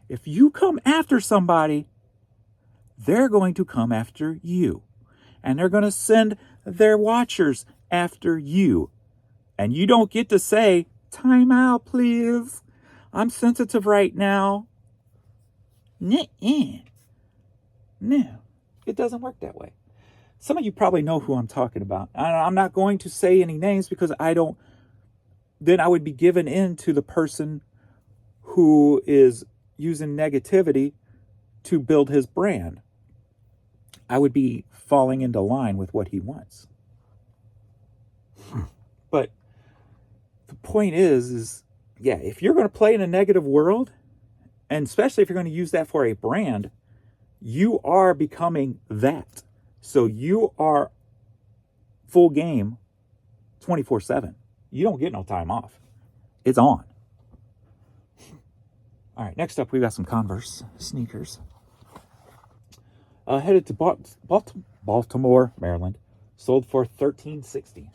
If you come after somebody, they're going to come after you. And they're going to send their watchers after you. And you don't get to say, time out, please. I'm sensitive right now. Nuh-uh. No, it doesn't work that way. Some of you probably know who I'm talking about. I'm not going to say any names because then I would be given in to the person who is using negativity to build his brand. I would be falling into line with what he wants. But the point is, if you're going to play in a negative world, and especially if you're going to use that for a brand, you are becoming that. So you are full game 24/7. You don't get no time off. It's on. All right, next up, we got some Converse sneakers. Headed to Baltimore, Maryland. Sold for $13.60.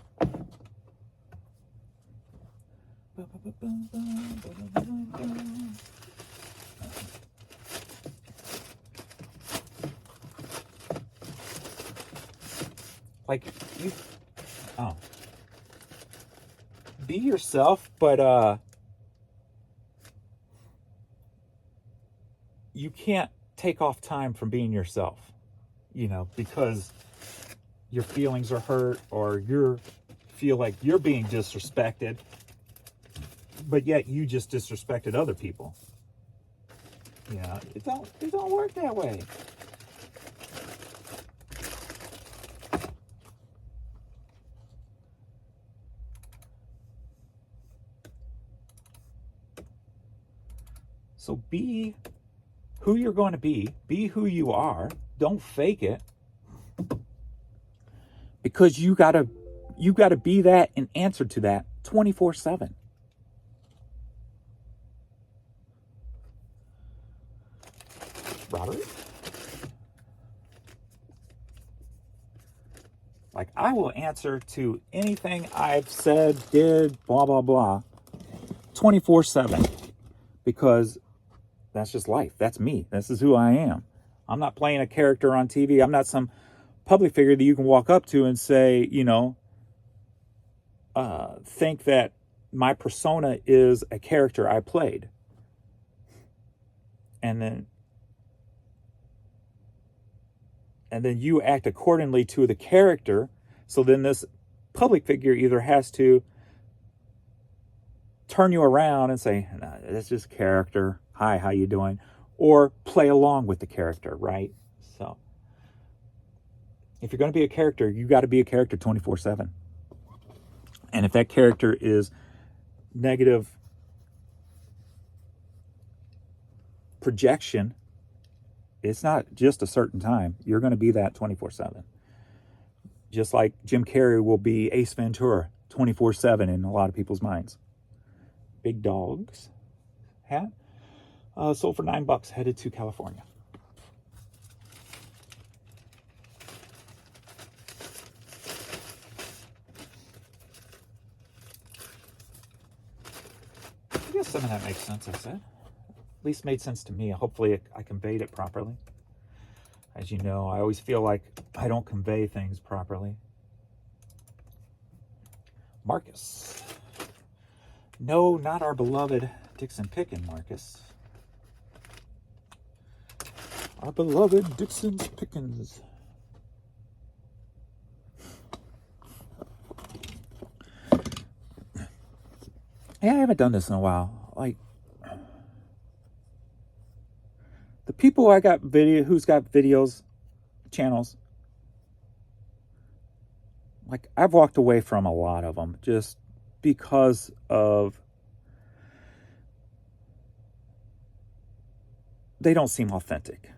Be yourself, but you can't take off time from being yourself, because your feelings are hurt or you feel like you're being disrespected, but yet you just disrespected other people. It don't work that way. So be who you're going to be who you are. Don't fake it. Because you gotta be that and answer to that 24/7. Robert? Like, I will answer to anything I've said, did, blah, blah, blah, 24/7. Because that's just life. That's me. This is who I am. I'm not playing a character on TV. I'm not some public figure that you can walk up to and say, think that my persona is a character I played. And then you act accordingly to the character. So then this public figure either has to turn you around and say, nah, that's just character. Hi, how you doing? Or play along with the character, right? So if you're going to be a character, you got to be a character 24/7. And if that character is negative projection, it's not just a certain time. You're going to be that 24/7. Just like Jim Carrey will be Ace Ventura 24/7 in a lot of people's minds. Big Dogs hat. Sold for $9, headed to California. I guess some of that makes sense, I said. At least made sense to me. Hopefully I conveyed it properly. As you know, I always feel like I don't convey things properly. Marcus. No, not our beloved Dixon Pickin, Marcus. Our beloved Dixon's Pickens. Yeah, I haven't done this in a while. Like, the people who's got videos, channels, like, I've walked away from a lot of them just because of they don't seem authentic.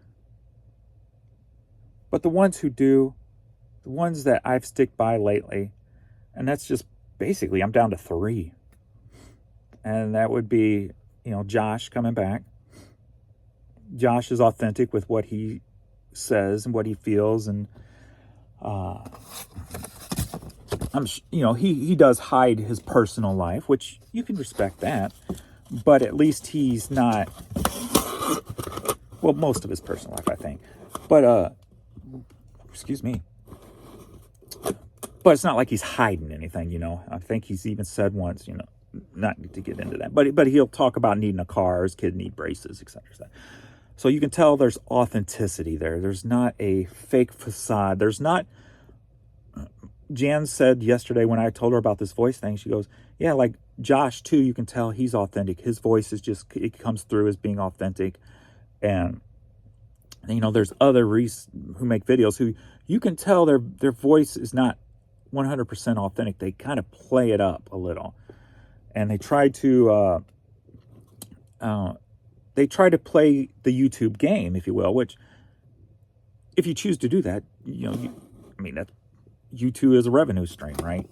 But the ones who do, the ones that I've stick by lately, and that's just basically, I'm down to 3. And that would be, Josh coming back. Josh is authentic with what he says and what he feels, and he does hide his personal life, which you can respect that, but at least he's not, well, most of his personal life, I think, but excuse me, but it's not like he's hiding anything. I think he's even said once, not to get into that, but he'll talk about needing a car, his kid need braces, etc. So you can tell there's authenticity there. There's not a fake facade. There's not. Jan said yesterday when I told her about this voice thing, she goes, yeah, like Josh too, you can tell he's authentic. His voice is just, it comes through as being authentic. And there's other who make videos who you can tell their voice is not 100% authentic. They kind of play it up a little. And they try to play the YouTube game, if you will, which if you choose to do that, that YouTube is a revenue stream, right?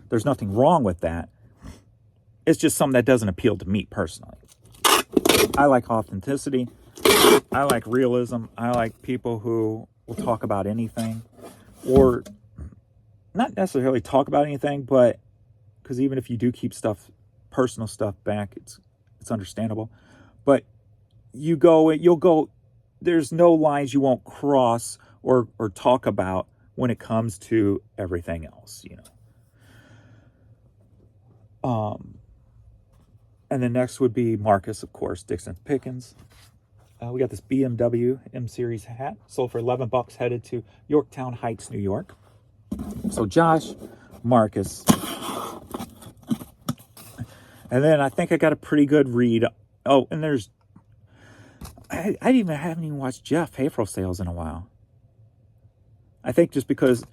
There's nothing wrong with that. It's just something that doesn't appeal to me personally. I like authenticity. I like realism. I like people who will talk about anything, or not necessarily talk about anything, but because even if you do keep personal stuff back, it's understandable. But you'll go, there's no lines you won't cross or talk about when it comes to everything else, And then next would be Marcus, of course, Dixon Pickens. We got this BMW M Series hat, sold for $11, headed to Yorktown Heights, New York. So Josh, Marcus, and then I think I got a pretty good read. Oh, and I haven't even watched Jeff Helferstay in a while. I think just because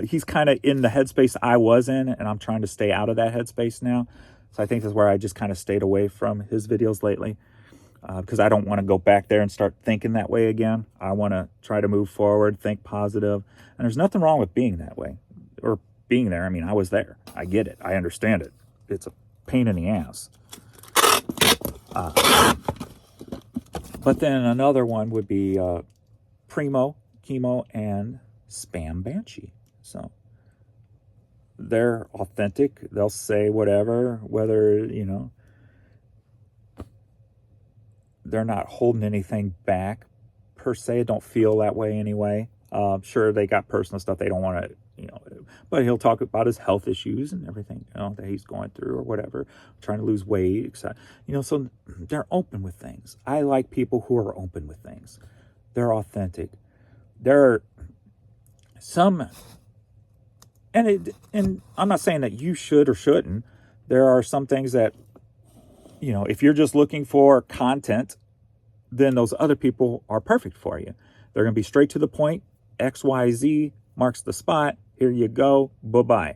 he's kind of in the headspace I was in, and I'm trying to stay out of that headspace now. So I think that's where I just kind of stayed away from his videos lately, because I don't want to go back there and start thinking that way again. I want to try to move forward, think positive. And there's nothing wrong with being that way or being there. I mean, I was there. I get it. I understand it. It's a pain in the ass. But then another one would be Primo, Chemo, and Spam Banshee. So they're authentic. They'll say whatever, whether, you know, they're not holding anything back per se. Don't feel that way anyway. Sure, they got personal stuff they don't want to, you know, but he'll talk about his health issues and everything, you know, that he's going through or whatever, trying to lose weight, etc. You know, so they're open with things. I like people who are open with things. They're authentic. There are some, and I'm not saying that you should or shouldn't. There are some things that, you know, if you're just looking for content, then those other people are perfect for you. They're going to be straight to the point. XYZ marks the spot. Here you go. Bye-bye.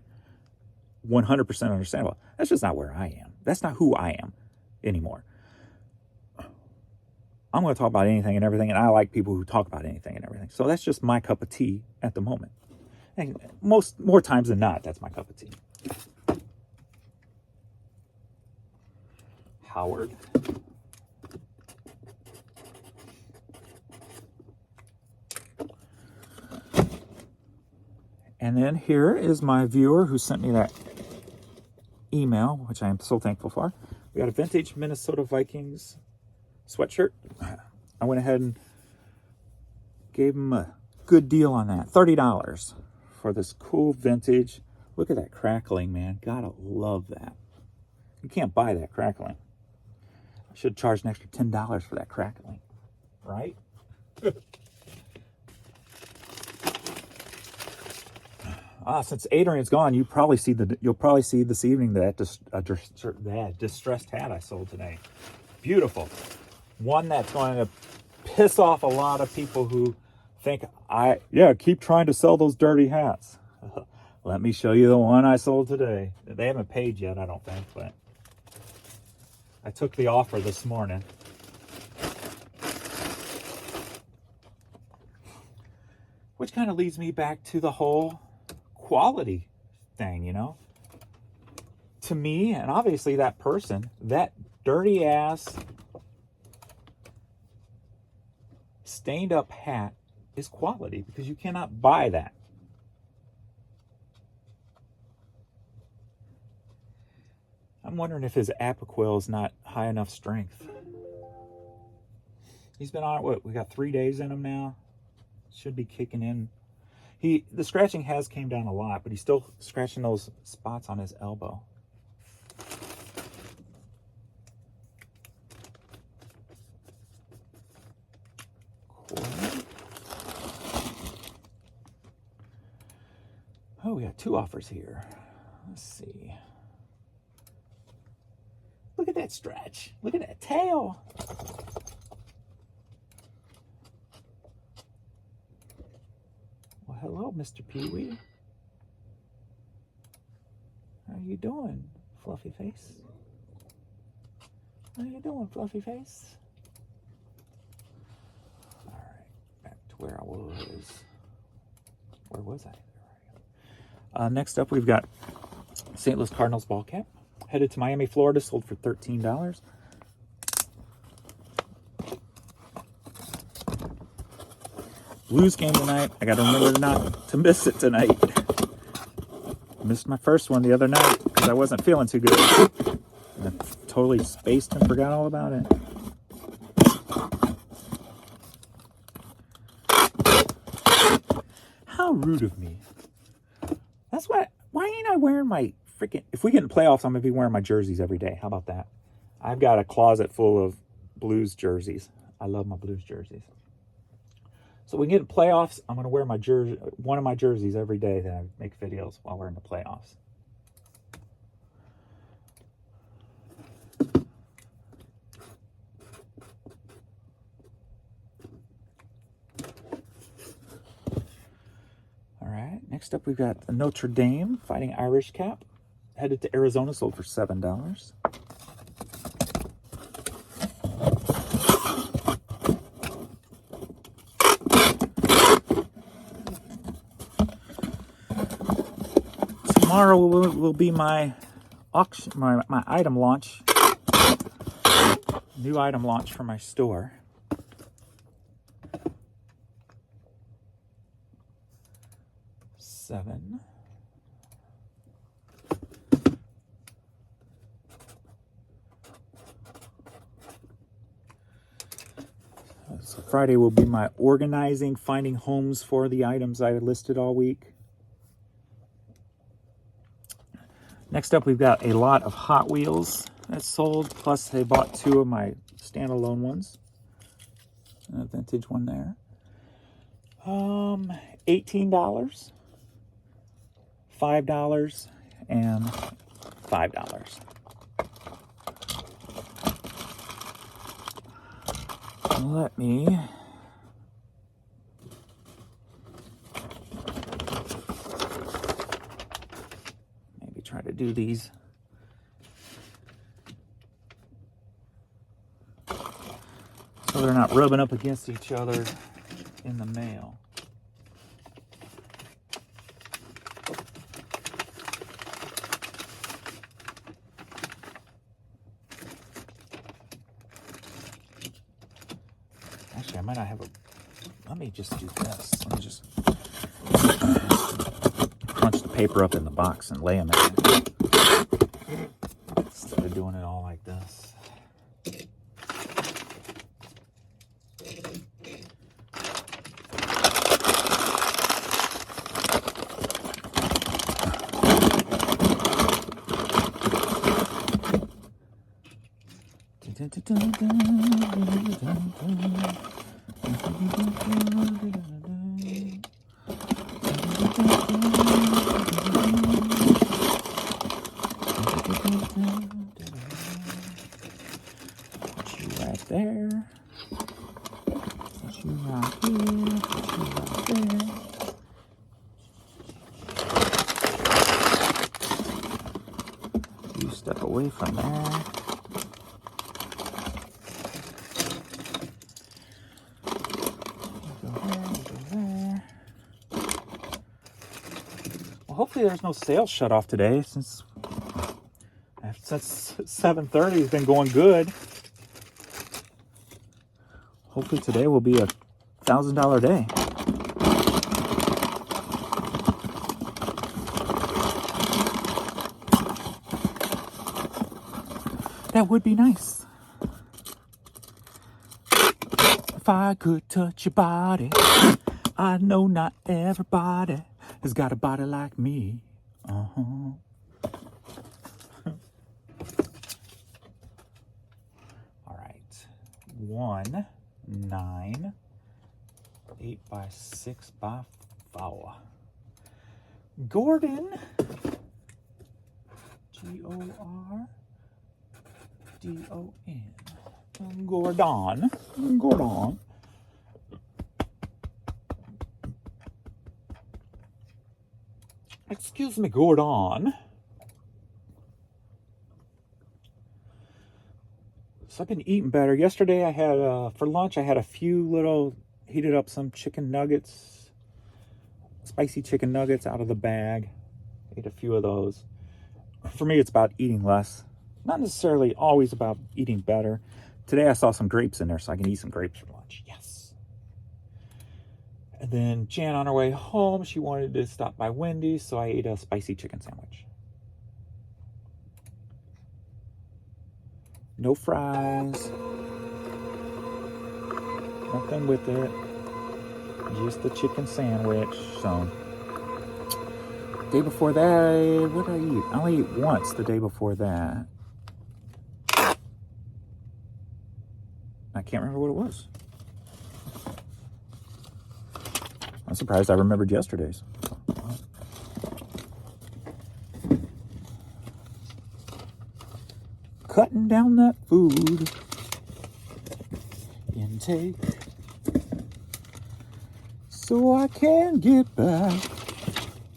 100% understandable. That's just not where I am. That's not who I am anymore. I'm going to talk about anything and everything, and I like people who talk about anything and everything. So that's just my cup of tea at the moment. And more times than not, that's my cup of tea. Howard. And then here is my viewer who sent me that email, which I am so thankful for. We got a vintage Minnesota Vikings sweatshirt. I went ahead and gave him a good deal on that. $30 for this cool vintage. Look at that crackling, man. Gotta love that. You can't buy that crackling. I should charge an extra $10 for that crackling, right? Since Adrian's gone, you'll probably see this evening that distressed hat I sold today. Beautiful. One that's going to piss off a lot of people who think keep trying to sell those dirty hats. Let me show you the one I sold today. They haven't paid yet, I don't think, but I took the offer this morning. Which kind of leads me back to the whole quality thing, you know? To me, and obviously that person, that dirty ass stained up hat is quality because you cannot buy that. I'm wondering if his Apoquil is not high enough strength. He's been on it, we got 3 days in him now. Should be kicking in. The scratching has came down a lot, but he's still scratching those spots on his elbow. Cool. Oh, we got 2 offers here. Let's see. Look at that stretch. Look at that tail. Well, hello, Mr. Pee-wee. How you doing, fluffy face? How you doing, fluffy face? All right, back to where I was. Where was I? Next up, we've got St. Louis Cardinals ball cap. Headed to Miami, Florida, sold for $13. Blues game tonight. I got to remember not to miss it tonight. Missed my first one the other night because I wasn't feeling too good. And I totally spaced and forgot all about it. How rude of me. That's why ain't I wearing my freaking... If we get in playoffs, I'm going to be wearing my jerseys every day. How about that? I've got a closet full of Blues jerseys. I love my Blues jerseys. So we can get in playoffs, I'm going to wear my one of my jerseys every day that I make videos while we're in the playoffs. All right, next up we've got the Notre Dame Fighting Irish cap. Headed to Arizona, sold for $7. Tomorrow will be my auction, my item launch, new item launch for my store. 7. So Friday will be my organizing, finding homes for the items I listed all week. Next up, we've got a lot of Hot Wheels that's sold, plus they bought 2 of my standalone ones. A vintage one there. $18, $5, and $5. Let me maybe try to do these so they're not rubbing up against each other in the mail. Actually, I might not have a... Let me just do this. Let me just crunch the paper up in the box and lay them in there instead of doing it all like this. Put you right there. Put you right here. Put you right there. You step away from there. Hopefully there's no sales shut off today since 7:30 has been going good. Hopefully today will be a $1,000 day. That would be nice. If I could touch your body, I know not everybody has got a body like me. All right. 1, 9, 8 by 6 by 4. Gordon. Gordon. Gordon. Excuse me, Gordon. So I've been eating better. Yesterday I had, for lunch, I had a few little, heated up some chicken nuggets, spicy chicken nuggets out of the bag. Ate a few of those. For me, it's about eating less. Not necessarily always about eating better. Today I saw some grapes in there, so I can eat some grapes for lunch. Yes. And then Jan, on her way home, she wanted to stop by Wendy's, so I ate a spicy chicken sandwich. No fries. Nothing with it. Just the chicken sandwich. So, day before that, what did I eat? I only ate once the day before that. I can't remember what it was. I'm surprised I remembered yesterday's. Cutting down that food intake so I can get back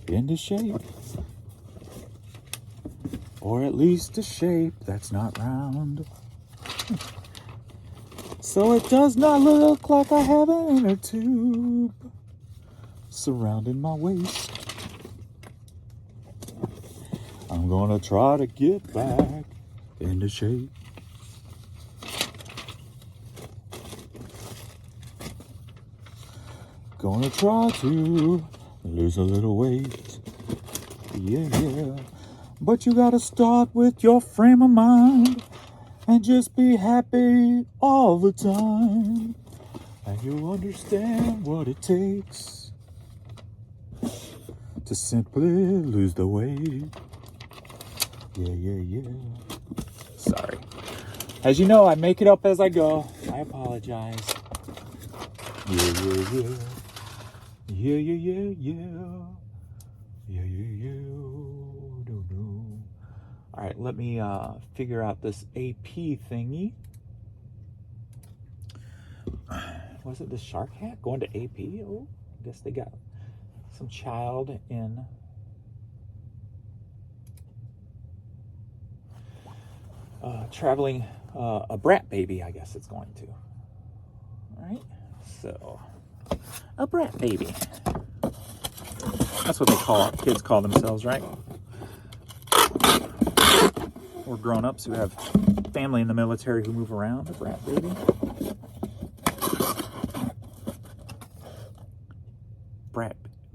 into shape, or at least a shape that's not round, so it does not look like I have an inner tube surrounding my waist. I'm gonna try to get back into shape. Gonna try to lose a little weight. Yeah. But you gotta start with your frame of mind and just be happy all the time. And you'll understand what it takes to simply lose the weight. Yeah. Sorry. As you know, I make it up as I go. I apologize. Yeah. All right, let me figure out this AP thingy. Was it the shark hat going to AP? Oh, I guess they got some child in. Traveling a brat baby, I guess it's going to. All right, so a brat baby. That's what kids call themselves, right? Or grown-ups who have family in the military who move around, a brat baby.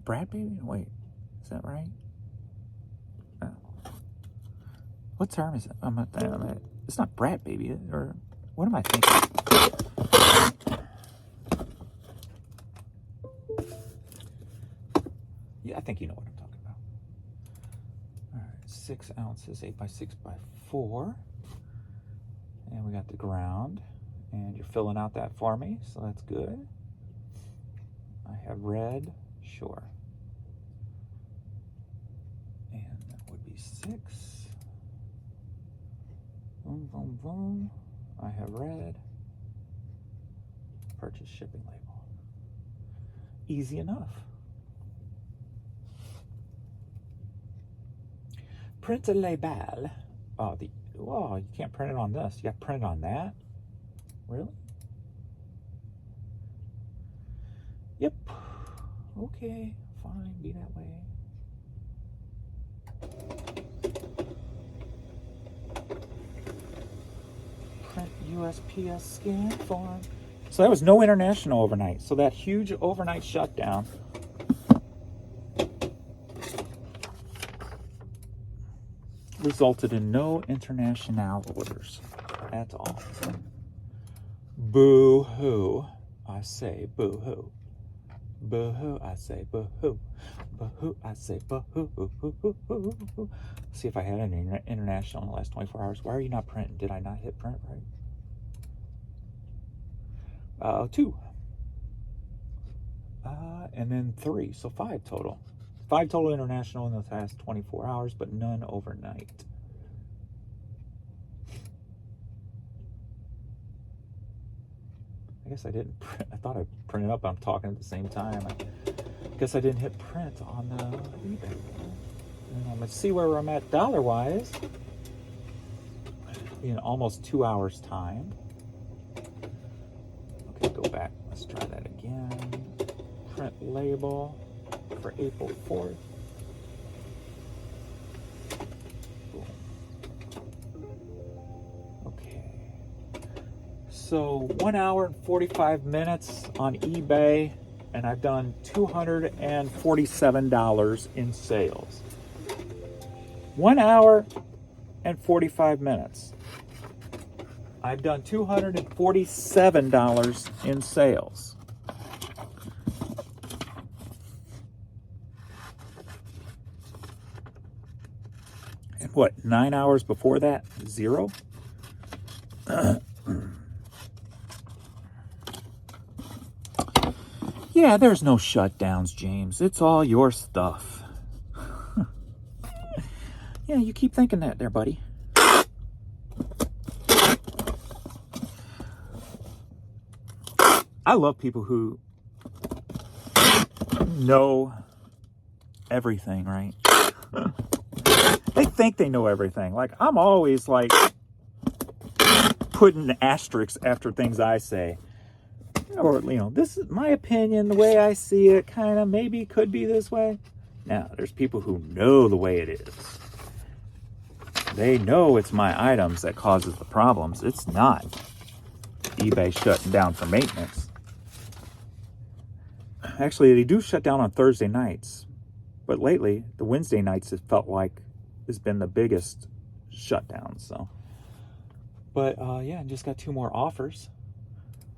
Brat baby? Wait, is that right? What term is it? It's not brat baby, or what am I thinking? Yeah, I think you know what I'm talking about. All right, 6 ounces, 8 by 6 by 4. And we got the ground. And you're filling out that for me, so that's good. I have red, sure. And that would be 6. Boom. I have red. Purchase shipping label. Easy enough. Print a label. Oh, you can't print it on this. You got to print it on that? Really? Yep. Okay, fine, be that way. Print USPS scan form. So that was no international overnight. So that huge overnight shutdown resulted in no international orders at all. Boo-hoo, I say boo-hoo. Boo-hoo, I say boo-hoo. Boo-hoo, I say boo-hoo. See if I had an international in the last 24 hours. Why are you not printing? Did I not hit print right? 2. And then 3, so 5 total. 5 total international in the past 24 hours, but none overnight. I guess I didn't print. I thought I printed up. I'm talking at the same time. I guess I didn't hit print on the eBay. Let's see where I'm at dollar-wise in almost 2 hours' time. Okay, go back. Let's try that again. Print label for April 4th. Boom. Okay. So 1 hour and 45 minutes on eBay, and I've done $247 in sales. 1 hour and 45 minutes. I've done $247 in sales. And what, 9 hours before that? 0? Yeah, there's no shutdowns, James. It's all your stuff. Yeah, you keep thinking that there, buddy. I love people who know everything, right? They think they know everything. Like, I'm always like putting asterisks after things I say. Or, this is my opinion, the way I see it, kind of maybe could be this way. Now, there's people who know the way it is. They know it's my items that causes the problems. It's not eBay shutting down for maintenance. Actually, they do shut down on Thursday nights. But lately, the Wednesday nights, it felt like has been the biggest shutdown. So, but yeah, I just got 2 more offers.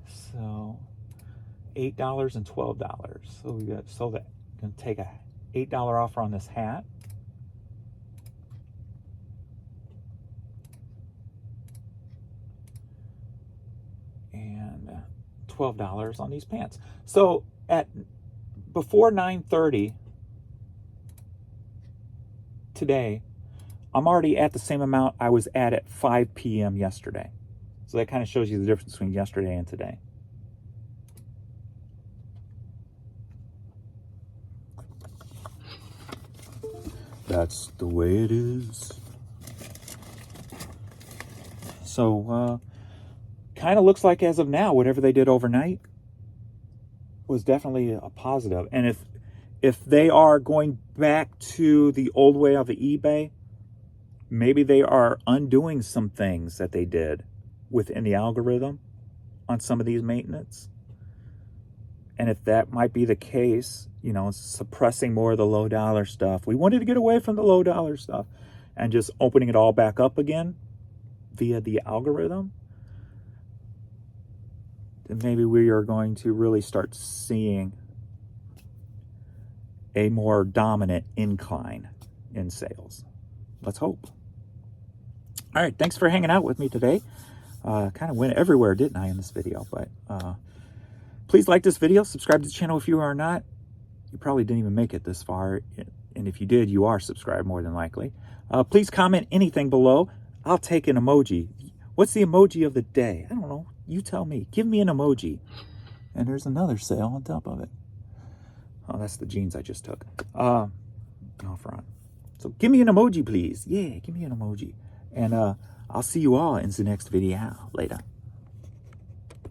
So, $8 and $12. So we got gonna take a $8 offer on this hat. And $12 on these pants. So before 9:30 today, I'm already at the same amount I was at 5 p.m. yesterday. So that kind of shows you the difference between yesterday and today. That's the way it is. So, kind of looks like as of now, whatever they did overnight was definitely a positive. And if they are going back to the old way of the eBay, maybe they are undoing some things that they did within the algorithm on some of these maintenance. And if that might be the case, you know, suppressing more of the low dollar stuff. We wanted to get away from the low dollar stuff and just opening it all back up again via the algorithm. Then maybe we are going to really start seeing a more dominant incline in sales. Let's hope. All right, thanks for hanging out with me today. Kind of went everywhere, didn't I, in this video? But please like this video, subscribe to the channel if you are not. You probably didn't even make it this far, and if you did, you are subscribed more than likely. Please comment anything below. I'll take an emoji. What's the emoji of the day? I don't know. You tell me. Give me an emoji. And there's another sale on top of it. Oh, that's the jeans I just took. Off front. So give me an emoji, please. Yeah, give me an emoji. And I'll see you all in the next video. Later.